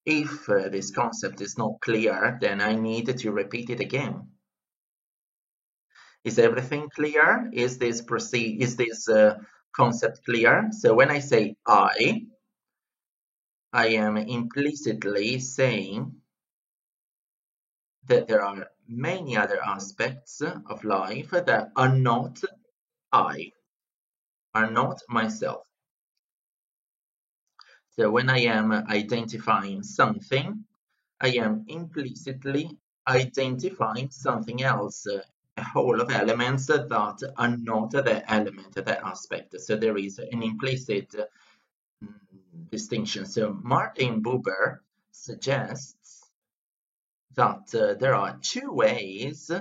If this concept is not clear, then I need to repeat it again. Is everything clear? Is this concept clear? So when I say I am implicitly saying that there are many other aspects of life that are not I, are not myself. So when I am identifying something, I am implicitly identifying something else, a whole of elements that are not the element, the aspect. So there is an implicit distinction. So Martin Buber suggests that there are two ways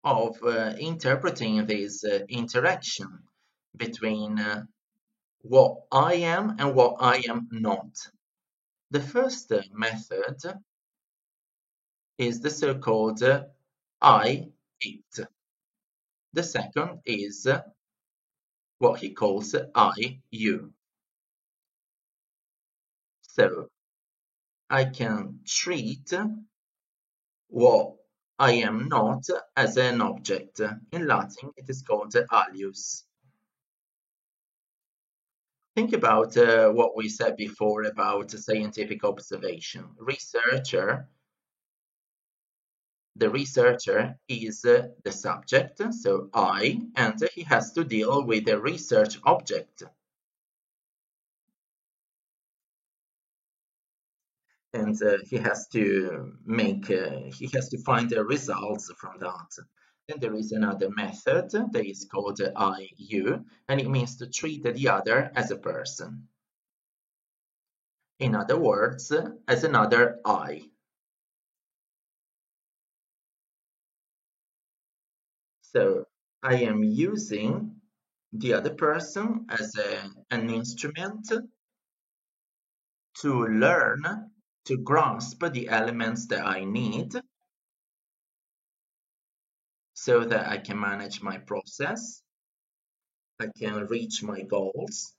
of interpreting this interaction between what I am and what I am not. The first method is the so-called I-it. The second is what he calls I-you. So I can treat what I am not as an object. In Latin, it is called alius. Think about what we said before about scientific observation. The researcher is the subject, so I, and he has to deal with the research object. And he has to find the results from that. Then there is another method that is called I-you, and it means to treat the other as a person. In other words, as another I. So I am using the other person as an instrument to learn, to grasp the elements that I need so that I can manage my process, I can reach my goals.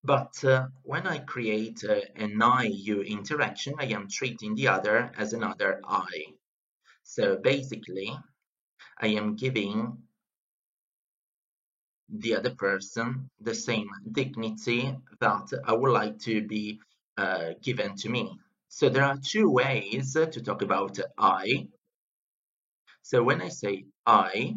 But when I create an I-you interaction, I am treating the other as another I. So basically, I am giving the other person the same dignity that I would like to be given to me. So there are two ways to talk about I. So when I say I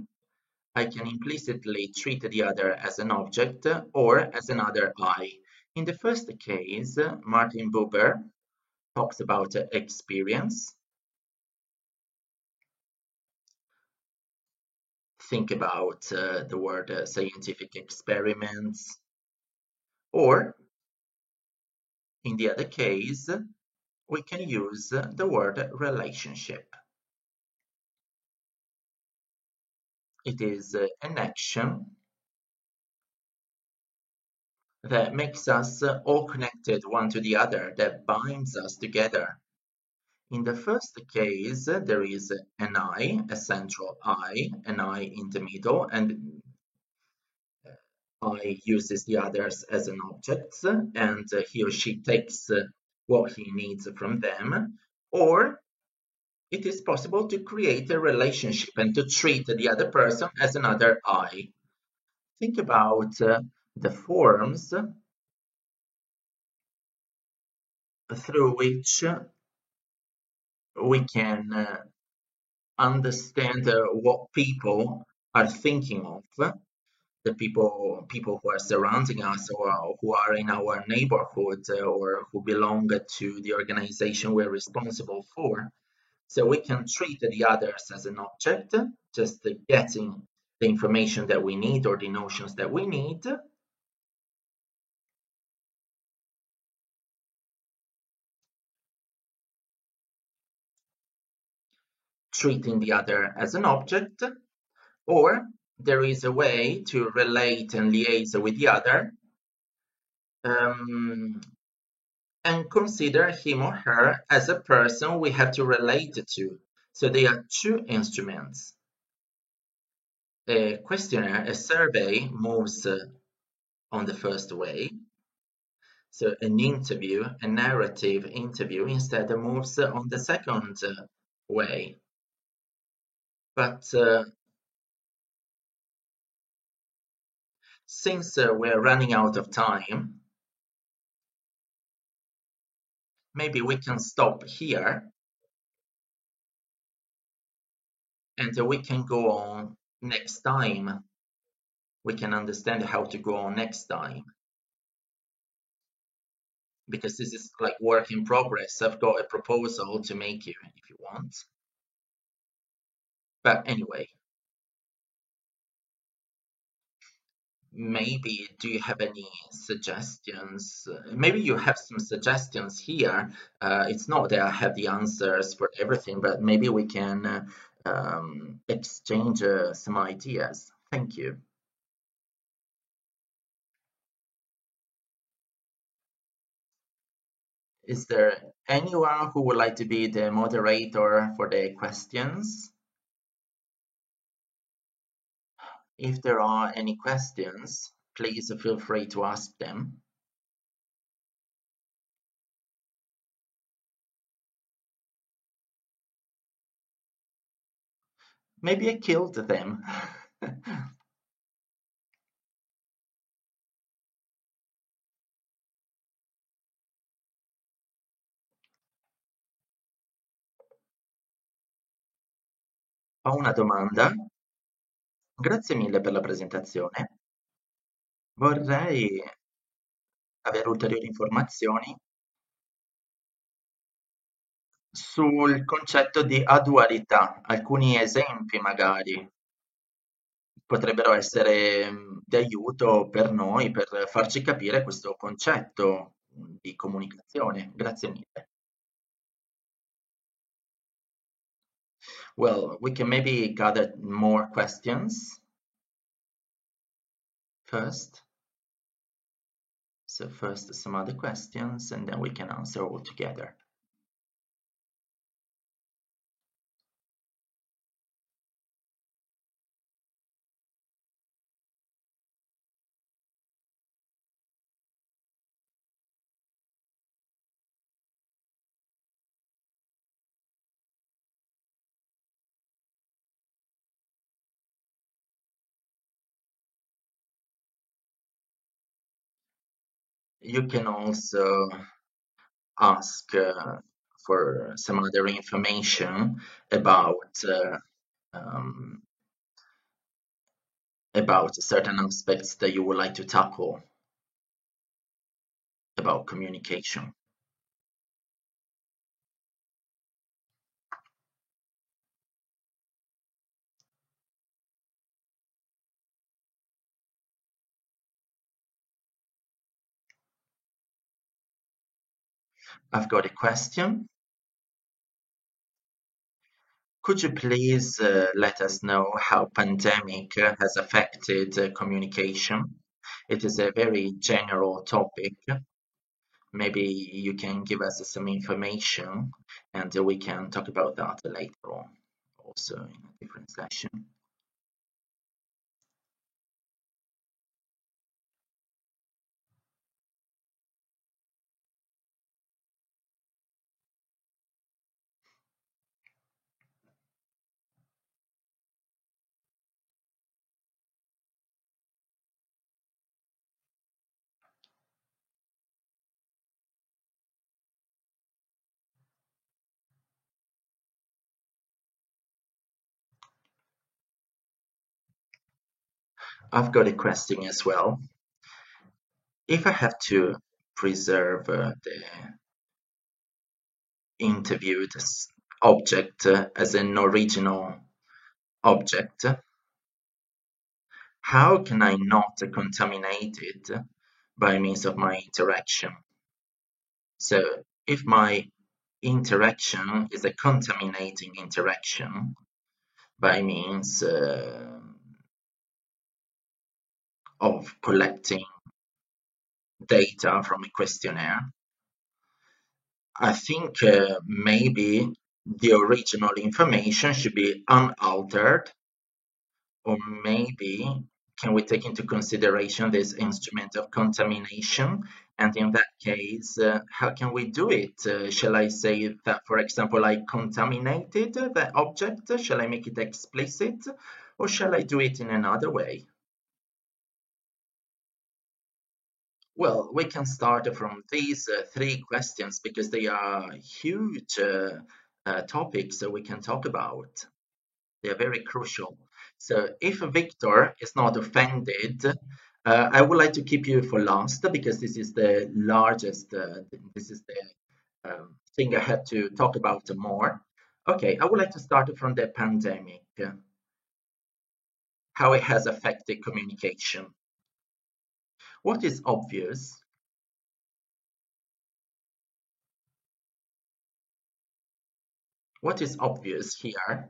can implicitly treat the other as an object or as another I. In the first case, Martin Buber talks about experience. Think about the word scientific experiments. Or, in the other case, we can use the word relationship. It is an action that makes us all connected one to the other, that binds us together. In the first case, there is an I, a central I, an I in the middle, and I uses the others as an object, and he or she takes what he needs from them. Or it is possible to create a relationship and to treat the other person as another I. Think about the forms through which we can understand what people are thinking of, the people who are surrounding us or who are in our neighborhood or who belong to the organization we're responsible for. So we can treat the others as an object, just getting the information that we need or the notions that we need. Treating the other as an object, Or there is a way to relate and liaise with the other, um, and consider him or her as a person we have to relate to. So they are two instruments. A questionnaire, a survey moves on the first way. So an interview, a narrative interview, instead moves on the second way. But since we're running out of time, maybe we can stop here and we can go on next time. We can understand how to go on next time, because this is like work in progress. I've got a proposal to make you if you want. But anyway, maybe do you have any suggestions? Maybe you have some suggestions here. It's not that I have the answers for everything, but maybe we can exchange some ideas. Thank you. Is there anyone who would like to be the moderator for the questions? If there are any questions, please feel free to ask them. Maybe I killed them. Ho una domanda. Grazie mille per la presentazione. Vorrei avere ulteriori informazioni sul concetto di adualità. Alcuni esempi magari potrebbero essere di aiuto per noi, per farci capire questo concetto di comunicazione. Grazie mille. Well, we can maybe gather more questions first. So first some other questions and then we can answer all together. You can also ask for some other information um, about certain aspects that you would like to tackle about communication. I've got a question. Could you please let us know how pandemic has affected communication? It is a very general topic. Maybe you can give us some information and we can talk about that later on, also in a different session. I've got a question as well. If I have to preserve the interviewed object as an original object, how can I not contaminate it by means of my interaction? So if my interaction is a contaminating interaction by means of collecting data from a questionnaire. I think maybe the original information should be unaltered, or maybe can we take into consideration this instrument of contamination? And in that case, how can we do it? Shall I say that, for example, I contaminated the object? Shall I make it explicit? Or shall I do it in another way? Well, we can start from these three questions because they are huge topics that we can talk about. They are very crucial. So if Victor is not offended, I would like to keep you for last because this is the largest, this is the thing I had to talk about more. Okay, I would like to start from the pandemic, how it has affected communication. What is obvious? What is obvious here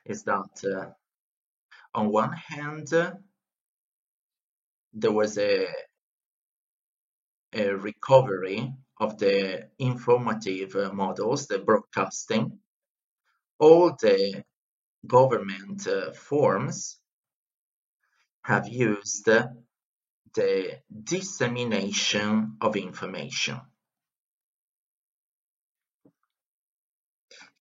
is that on one hand, there was a recovery of the informative models, the broadcasting. All the government forms have used the dissemination of information.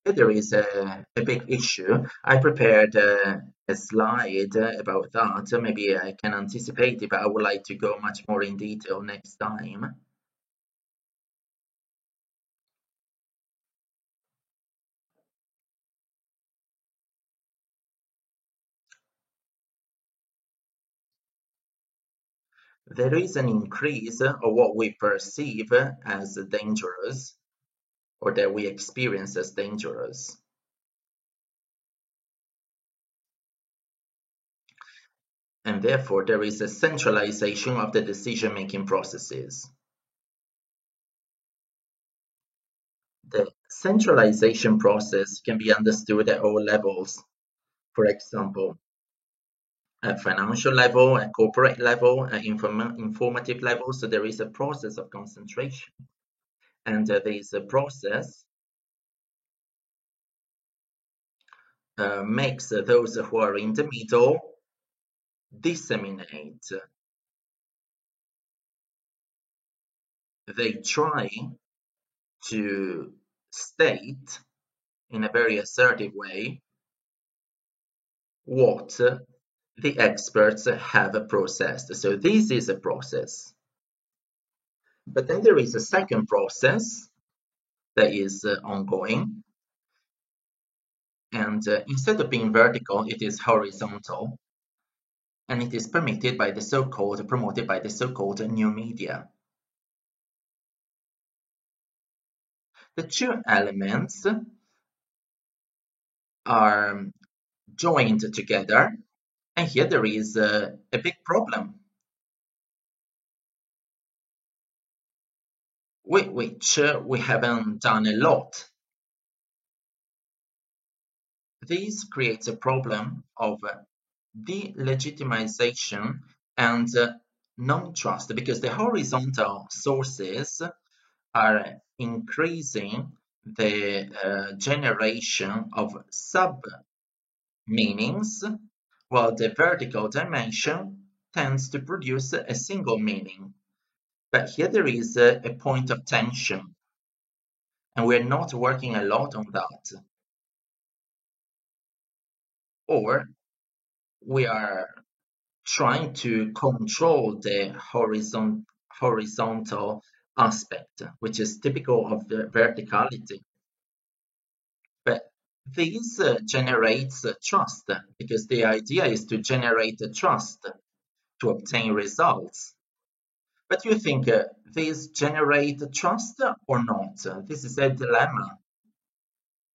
There is a big issue. I prepared a slide about that. Maybe I can anticipate it, but I would like to go much more in detail next time. There is an increase of what we perceive as dangerous or that we experience as dangerous. And therefore, there is a centralization of the decision-making processes. The centralization process can be understood at all levels. For example, at financial level, at corporate level, at informative level. So there is a process of concentration. And there is a process makes those who are in the middle disseminate. They try to state in a very assertive way what the experts have processed. So this is a process. But then there is a second process that is ongoing. And instead of being vertical, it is horizontal. And it is permitted by the so-called, promoted by the so-called new media. The two elements are joined together, and here there is a big problem, with which we haven't done a lot. This creates a problem of delegitimization and non-trust because the horizontal sources are increasing the generation of sub-meanings, while the vertical dimension tends to produce a single meaning. But here there is a point of tension, and we're not working a lot on that. Or we are trying to control the horizontal aspect, which is typical of the verticality. But this generates trust because the idea is to generate trust to obtain results. But you think this generate trust or not? This is a dilemma.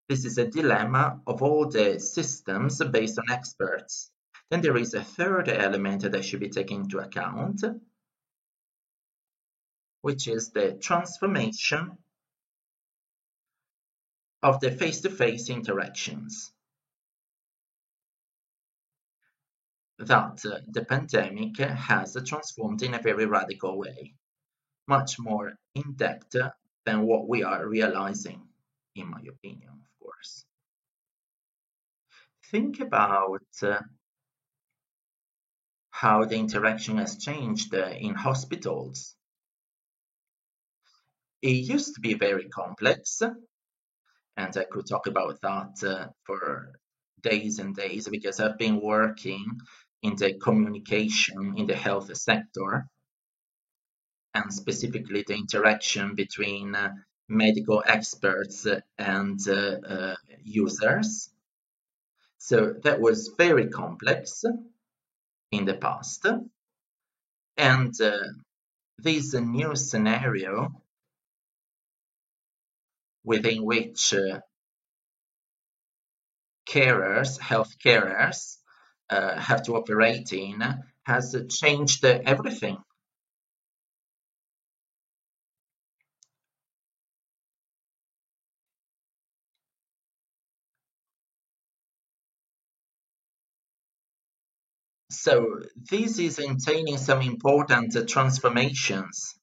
This is a dilemma of all the systems based on experts. Then there is a third element that should be taken into account, which is the transformation of the face-to-face interactions. that the pandemic has transformed in a very radical way, much more in depth than what we are realizing, in my opinion, of course. Think about how the interaction has changed in hospitals. It used to be very complex, and I could talk about that for days and days because I've been working in the communication in the health sector and specifically the interaction between medical experts and users. So that was very complex in the past. And this new scenario within which health carers, have to operate in has changed everything. So this is entailing some important transformations,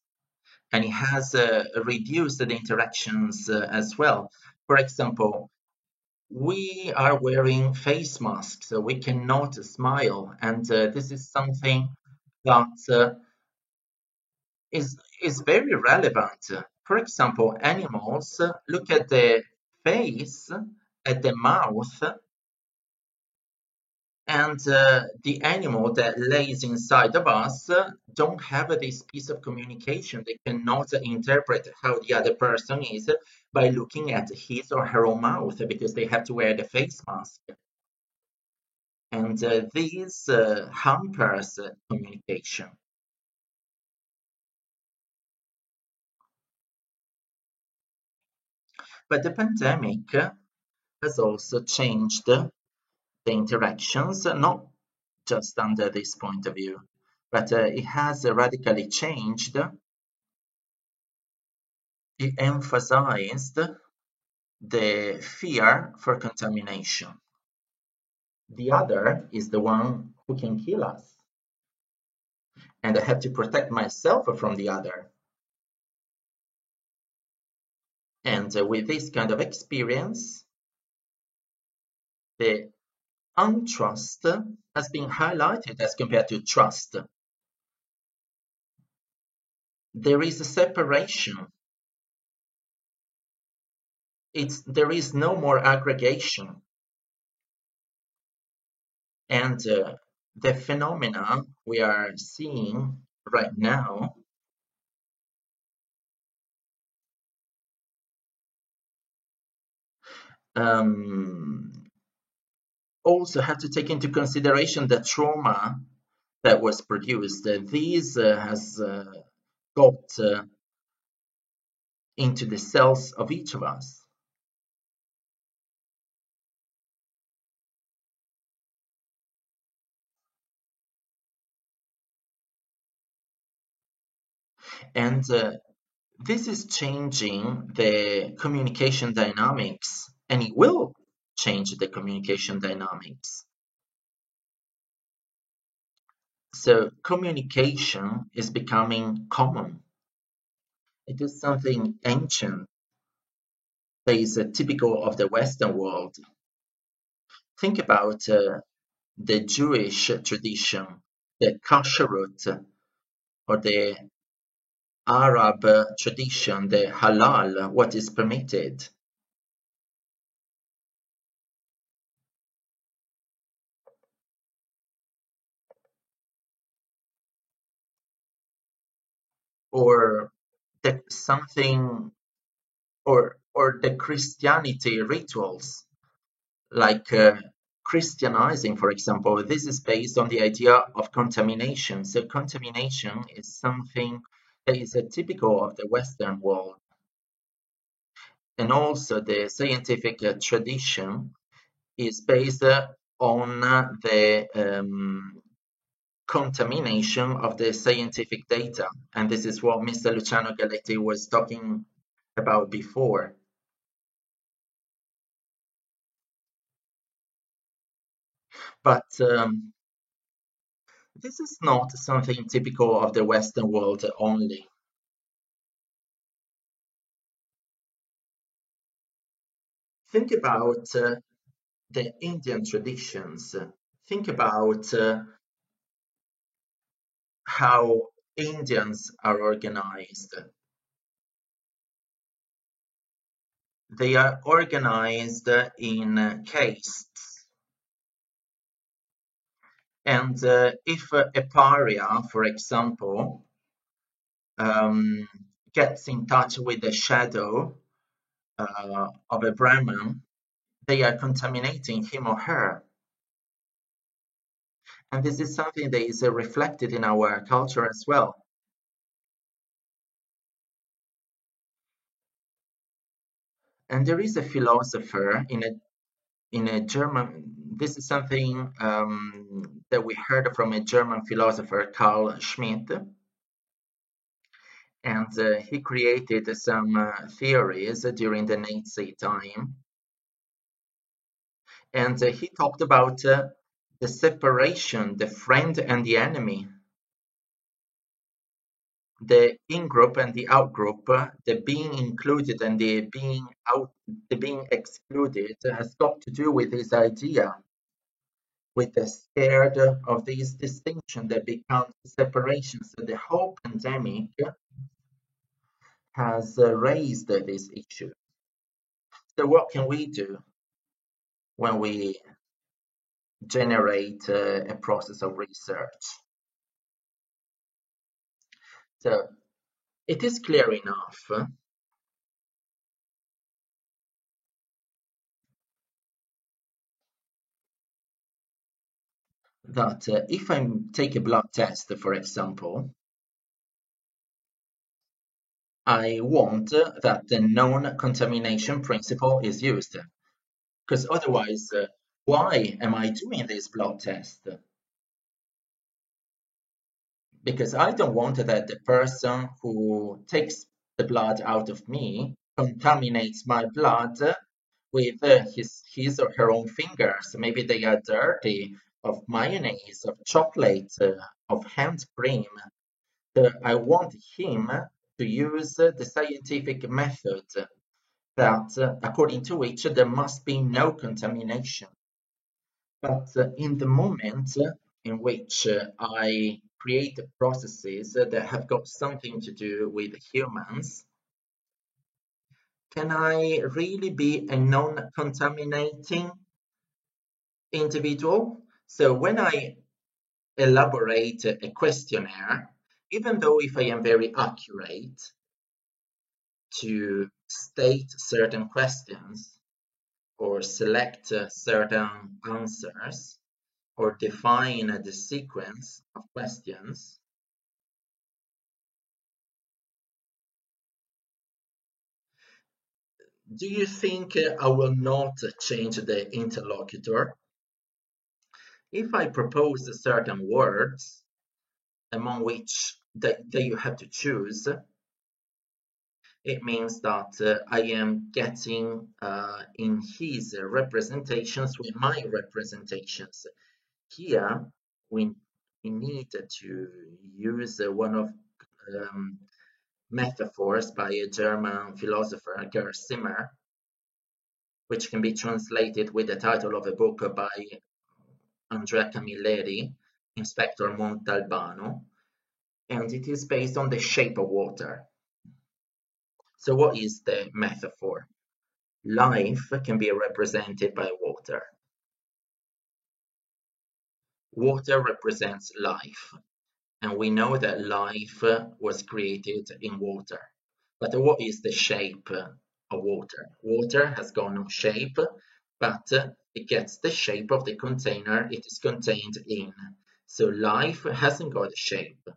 and it has reduced the interactions as well. For example, we are wearing face masks, so we cannot smile, and this is something that is very relevant. For example, animals look at the face, at the mouth, and the animal that lays inside of us don't have this piece of communication. They cannot interpret how the other person is by looking at his or her own mouth because they have to wear the face mask. And this hampers communication. But the pandemic has also changed the interactions, not just under this point of view, but it has radically changed. It emphasized the fear for contamination. The other is the one who can kill us, and I have to protect myself from the other. And with this kind of experience, the untrust has been highlighted as compared to trust. There is a separation. There is no more aggregation, and the phenomena we are seeing right now um, also have to take into consideration the trauma that was produced. These has got into the cells of each of us. And this is changing the communication dynamics, and it will change the communication dynamics. So communication is becoming common. It is something ancient that is typical of the Western world. Think about the Jewish tradition, the kashrut, or the Arab tradition, the halal, what is permitted. Or the something or the Christianity rituals like Christianizing, for example. This is based on the idea of contamination. So contamination is something that is typical of the Western world. And also the scientific tradition is based on the contamination of the scientific data. And this is what Mr. Luciano Galetti was talking about before. But This is not something typical of the Western world only. Think about the Indian traditions. Think about how Indians are organized. They are organized in castes. And if a pariah, for example, um, gets in touch with the shadow of a Brahmin, they are contaminating him or her. And this is something that is reflected in our culture as well. And there is a philosopher in a German. This is something that we heard from a German philosopher, Carl Schmitt, and he created some theories during the Nazi time. And he talked about the separation, the friend and the enemy, the in-group and the out-group, the being included and the being out, the being excluded has got to do with this idea, with the scared of this distinction that becomes separation. So the whole pandemic has raised this issue. So what can we do when we generate a process of research? So it is clear enough that if I take a blood test, for example, I want that the non-contamination principle is used, because otherwise, why am I doing this blood test? Because I don't want that the person who takes the blood out of me contaminates my blood with his or her own fingers. Maybe they are dirty of mayonnaise, of chocolate, of hand cream. I want him to use the scientific method that, according to which there must be no contamination. But in the moment in which I create processes that have got something to do with humans, can I really be a non-contaminating individual? So when I elaborate a questionnaire, even though if I am very accurate to state certain questions or select certain answers or define the sequence of questions, do you think I will not change the interlocutor? If I propose certain words among which that you have to choose, it means that I am getting in his representations with my representations. Here, we, we need to use one of metaphors by a German philosopher, Gerd Simmer, which can be translated with the title of a book by Andrea Camilleri, Inspector Montalbano, and it is based on the shape of water. So what is the metaphor? Life can be represented by water. Water represents life, and we know that life was created in water. But what is the shape of water? Water has got no shape, but it gets the shape of the container it is contained in. So life hasn't got a shape,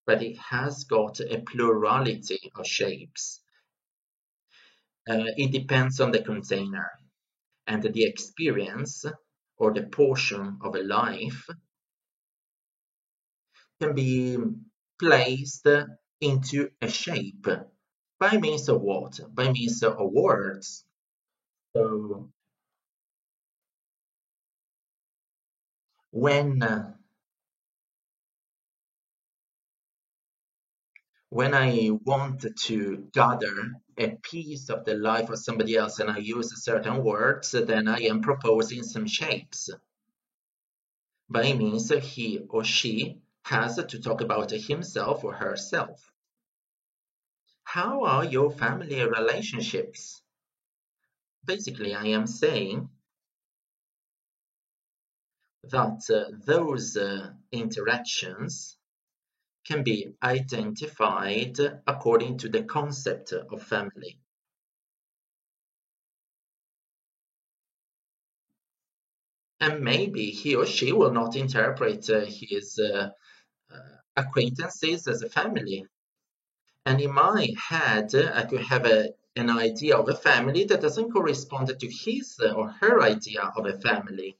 but it has got a plurality of shapes. It depends on the container, and the experience or the portion of a life can be placed into a shape by means of what? By means of words. So when When I want to gather a piece of the life of somebody else and I use certain words, then I am proposing some shapes. By means he or she has to talk about himself or herself. How are your family relationships? Basically, I am saying that those interactions can be identified according to the concept of family. And maybe he or she will not interpret his acquaintances as a family. And in my head, I could have an idea of a family that doesn't correspond to his or her idea of a family.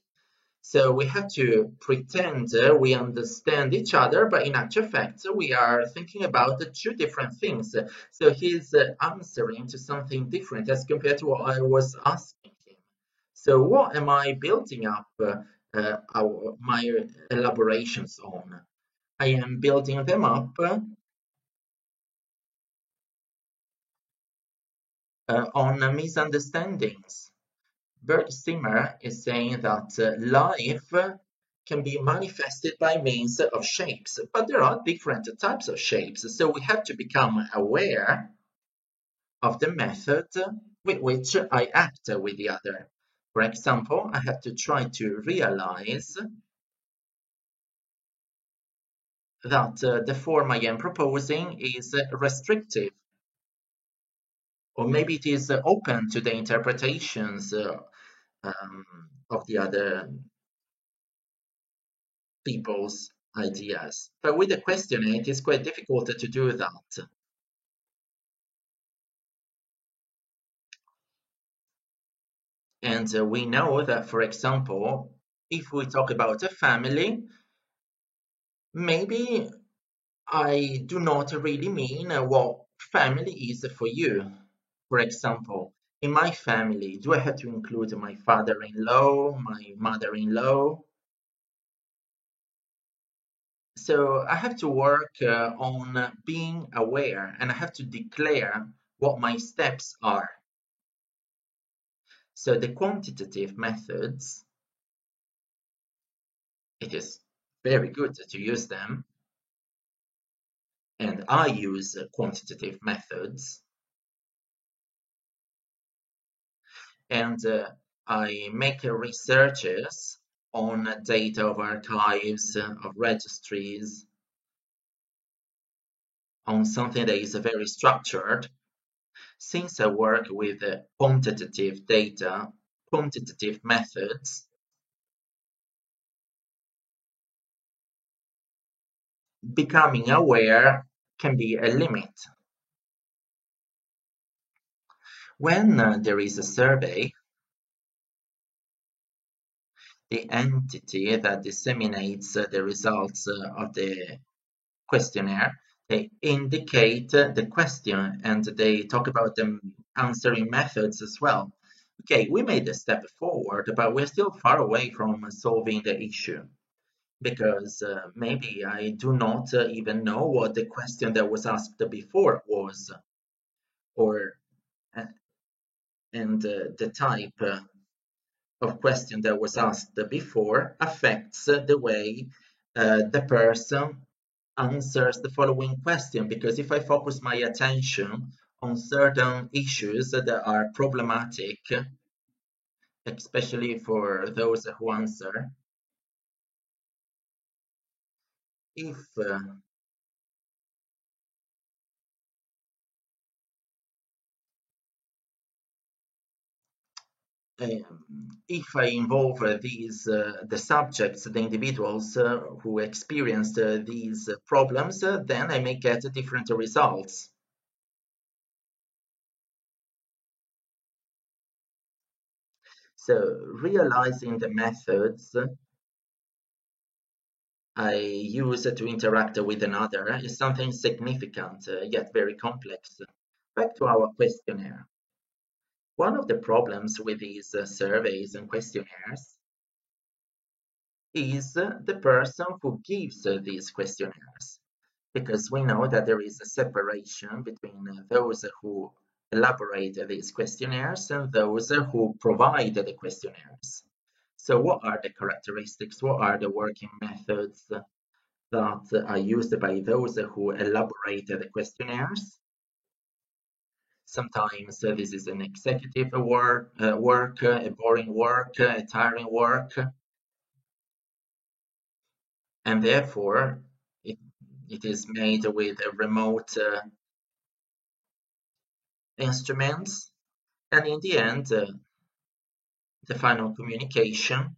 So we have to pretend we understand each other, but in actual fact, we are thinking about the two different things. So he's answering to something different as compared to what I was asking him. So what am I building up my elaborations on? I am building them up on misunderstandings. Bert Simmer is saying that life can be manifested by means of shapes, but there are different types of shapes, so we have to become aware of the method with which I act with the other. For example, I have to try to realize that the form I am proposing is restrictive, or maybe it is open to the interpretations um, of the other people's ideas. But with the questioning, it is quite difficult to do that. And we know that, for example, if we talk about a family, maybe I do not really mean what family is for you. For example, in my family, do I have to include my father-in-law, my mother-in-law? So I have to work on being aware and I have to declare what my steps are. So the quantitative methods, it is very good to use them, and I use quantitative methods, and I make researches on data of archives, of registries, on something that is very structured. Since I work with quantitative data, quantitative methods, becoming aware can be a limit. When there is a survey, the entity that disseminates the results of the questionnaire, they indicate the question and they talk about the answering methods as well. Okay, we made a step forward, but we're still far away from solving the issue because maybe I do not even know what the question that was asked before was, or uh, and the type of question that was asked before affects the way the person answers the following question. Because if I focus my attention on certain issues that are problematic, especially for those who answer, if if I involve these the subjects, the individuals who experienced these problems, then I may get different results. So realizing the methods I use to interact with another is something significant yet very complex. Back to our questionnaire. One of the problems with these surveys and questionnaires is the person who gives these questionnaires. because we know that there is a separation between those who elaborate these questionnaires and those who provide the questionnaires. So what are the characteristics? What are the working methods that are used by those who elaborate the questionnaires? Sometimes this is an executive work, a boring work, a tiring work, and therefore it, it is made with a remote instruments. And in the end, the final communication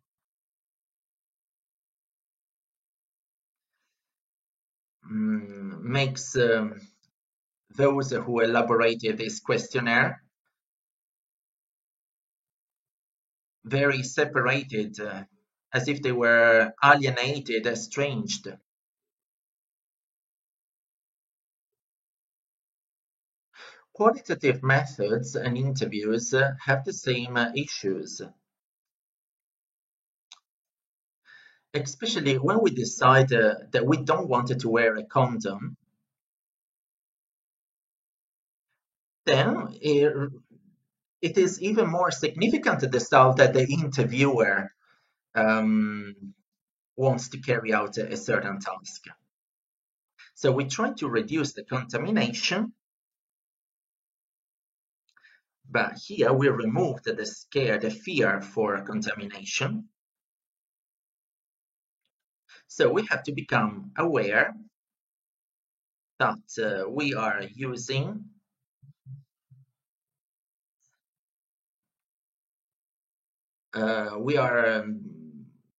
makes those who elaborated this questionnaire very separated, as if they were alienated, estranged. Qualitative methods and interviews have the same issues, especially when we decide that we don't want to wear a condom. Then it is even more significant to decide that the interviewer wants to carry out a certain task. So we try to reduce the contamination, but here we removed the scare, the fear for contamination. So we have to become aware that we are using we are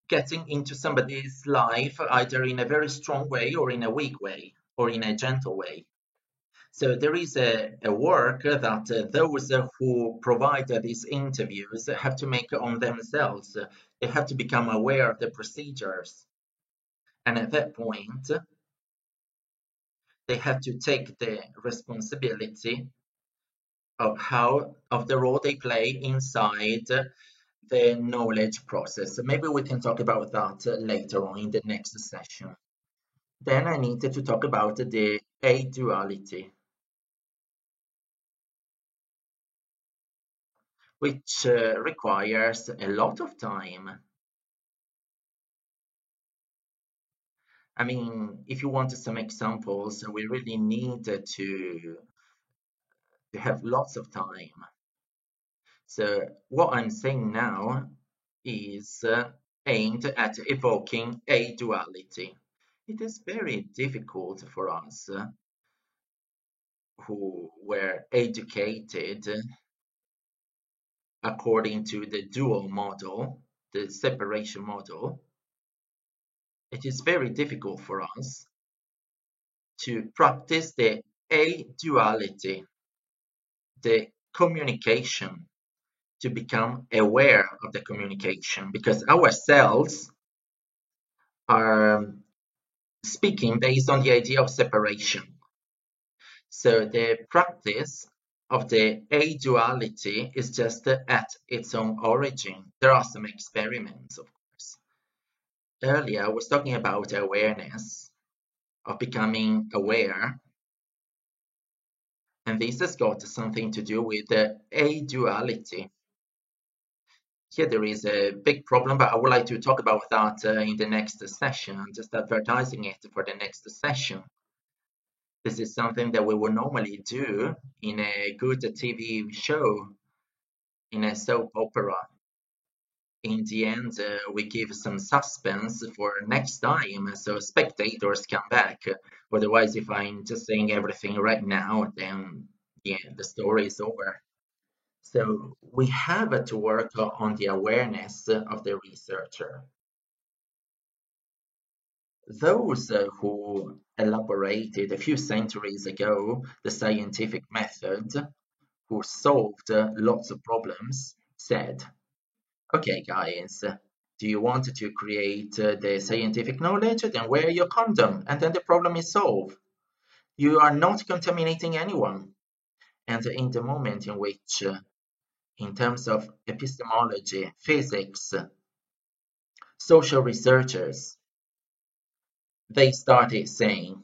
getting into somebody's life either in a very strong way or in a weak way or in a gentle way. So there is a work that those who provide these interviews have to make on themselves. They have to become aware of the procedures. And at that point, they have to take the responsibility of the role they play inside the knowledge process. So maybe we can talk about that later on in the next session. Then I needed to talk about the A-duality, which requires a lot of time. I mean, if you want some examples, we really need to have lots of time. So what I'm saying now is aimed at evoking a duality. It is very difficult for us who were educated according to the dual model, the separation model. It is very difficult for us to practice the a-duality, the communication, to become aware of the communication, because our cells are speaking based on the idea of separation. So the practice of the a-duality is just at its own origin. There are some experiments, of course. Earlier, I was talking about awareness, of becoming aware, and this has got something to do with the a-duality. Here there is a big problem, but I would like to talk about that in the next session. I'm just advertising it for the next session. This is something that we would normally do in a good TV show, in a soap opera. In the end, we give some suspense for next time, so spectators come back. Otherwise, if I'm just saying everything right now, then yeah, the story is over. So we have to work on the awareness of the researcher. Those who elaborated a few centuries ago the scientific method, who solved lots of problems, said, okay, guys, do you want to create the scientific knowledge? Then wear your condom, and then the problem is solved. You are not contaminating anyone. And in the moment in which, in terms of epistemology, physics, social researchers, they started saying,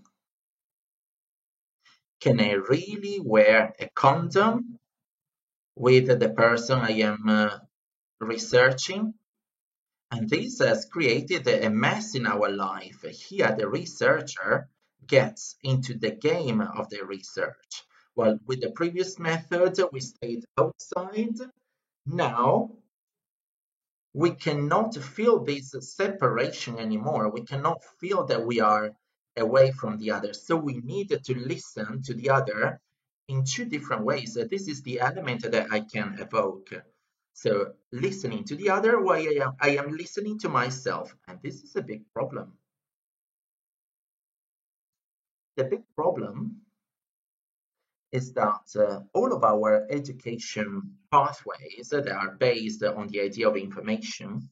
Can I really wear a condom with the person I am researching? And this has created a mess in our life. Here, the researcher gets into the game of the research. Well, with the previous method, we stayed outside. Now, we cannot feel this separation anymore. We cannot feel that we are away from the other. So we need to listen to the other in two different ways. This is the element that I can evoke. So listening to the other while I am listening to myself. And this is a big problem. The big problem is that all of our education pathways that are based on the idea of information,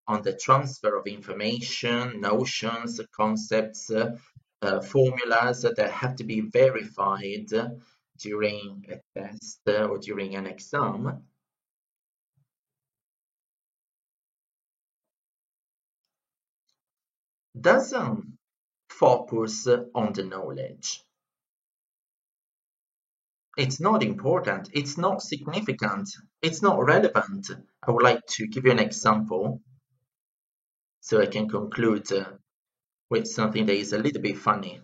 on the transfer of information, notions, concepts, formulas that have to be verified during a test or during an exam, doesn't focus on the knowledge. It's not important, it's not significant, it's not relevant. I would like to give you an example so I can conclude with something that is a little bit funny.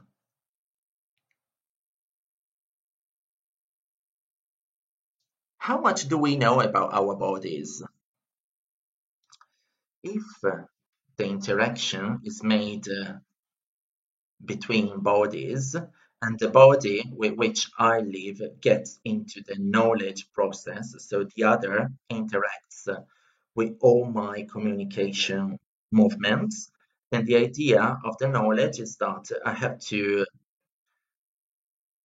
How much do we know about our bodies? If the interaction is made between bodies and the body with which I live gets into the knowledge process, so the other interacts with all my communication movements, then the idea of the knowledge is that I have to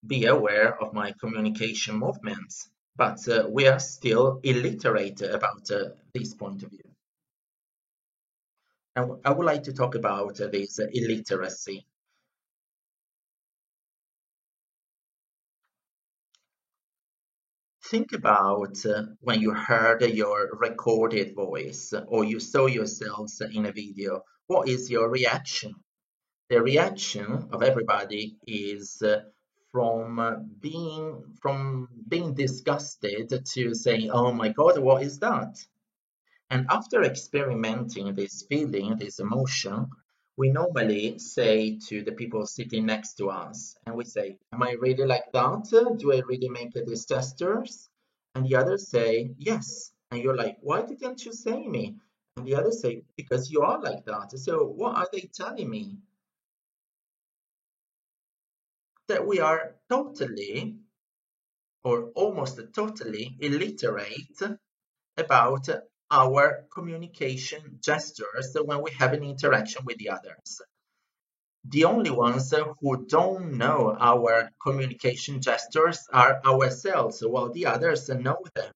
be aware of my communication movements, but we are still illiterate about this point of view. And I would like to talk about this illiteracy. Think about when you heard your recorded voice or you saw yourselves in a video. What is your reaction? The reaction of everybody is from being disgusted to saying, "Oh my God, what is that?" And after experimenting this feeling, this emotion, we normally say to the people sitting next to us, and we say, "Am I really like that? Do I really make these gestures?" And the others say, "Yes." And you're like, "Why didn't you say me?" And the others say, "Because you are like that." So what are they telling me? That we are totally or almost totally illiterate about our communication gestures when we have an interaction with the others. The only ones who don't know our communication gestures are ourselves, while the others know them.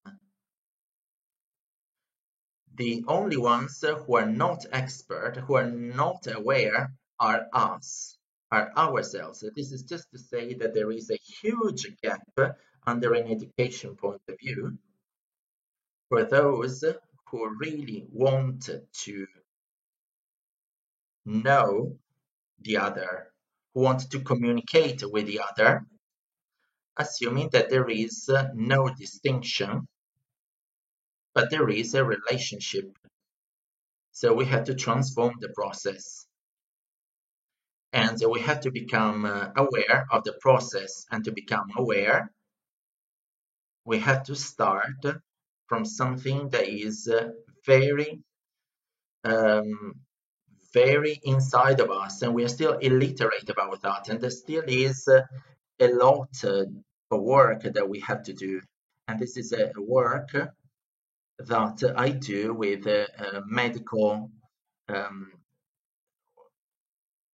The only ones who are not expert, who are not aware, are us, are ourselves. This is just to say that there is a huge gap under an education point of view for those who really want to know the other, who want to communicate with the other, assuming that there is no distinction, but there is a relationship. So we have to transform the process. And we have to become aware of the process. And to become aware, we have to start from something that is very um, very inside of us, and we are still illiterate about that. And there still is a lot of work that we have to do. And this is a work that I do with medical, um,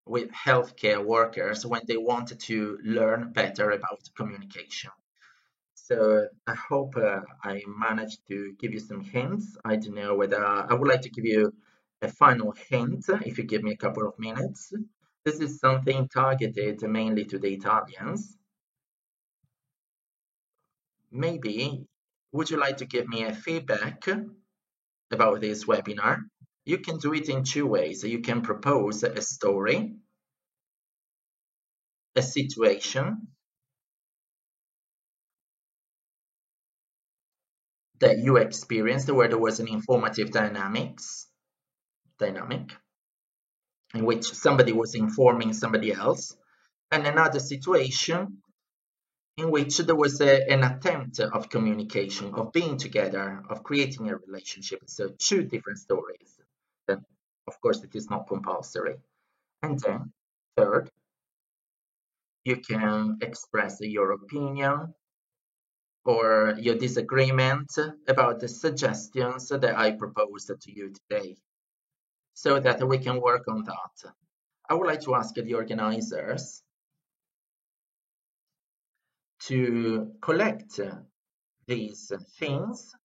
with healthcare workers when they want to learn better about communication. So I hope I managed to give you some hints. I don't know whether I would like to give you a final hint if you give me a couple of minutes. This is something targeted mainly to the Italians. Maybe would you like to give me a feedback about this webinar? You can do it in two ways. You can propose a story, a situation, that you experienced where there was an informative dynamic in which somebody was informing somebody else, and another situation in which there was an attempt of communication, of being together, of creating a relationship. So two different stories. Then, of course, it is not compulsory. And then, third, you can express your opinion or your disagreement about the suggestions that I proposed to you today, so that we can work on that. I would like to ask the organizers to collect these things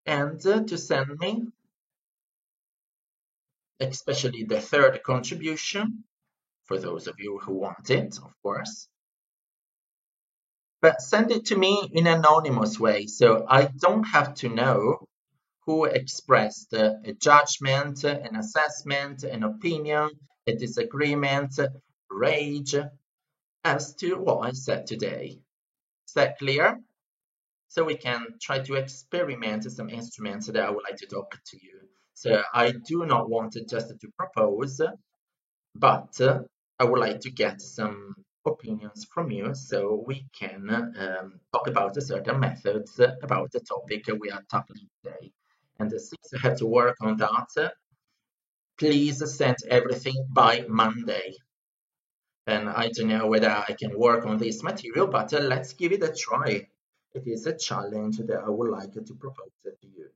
and to send me, especially the third contribution, for those of you who want it, of course. But send it to me in an anonymous way, so I don't have to know who expressed a judgment, an assessment, an opinion, a disagreement, rage as to what I said today. Is that clear? So we can try to experiment some instruments that I would like to talk to you. So I do not want just to propose, but I would like to get some opinions from you so we can talk about certain methods about the topic we are tackling today. And since I have to work on that, please send everything by Monday. And I don't know whether I can work on this material, but let's give it a try. It is a challenge that I would like to propose to you.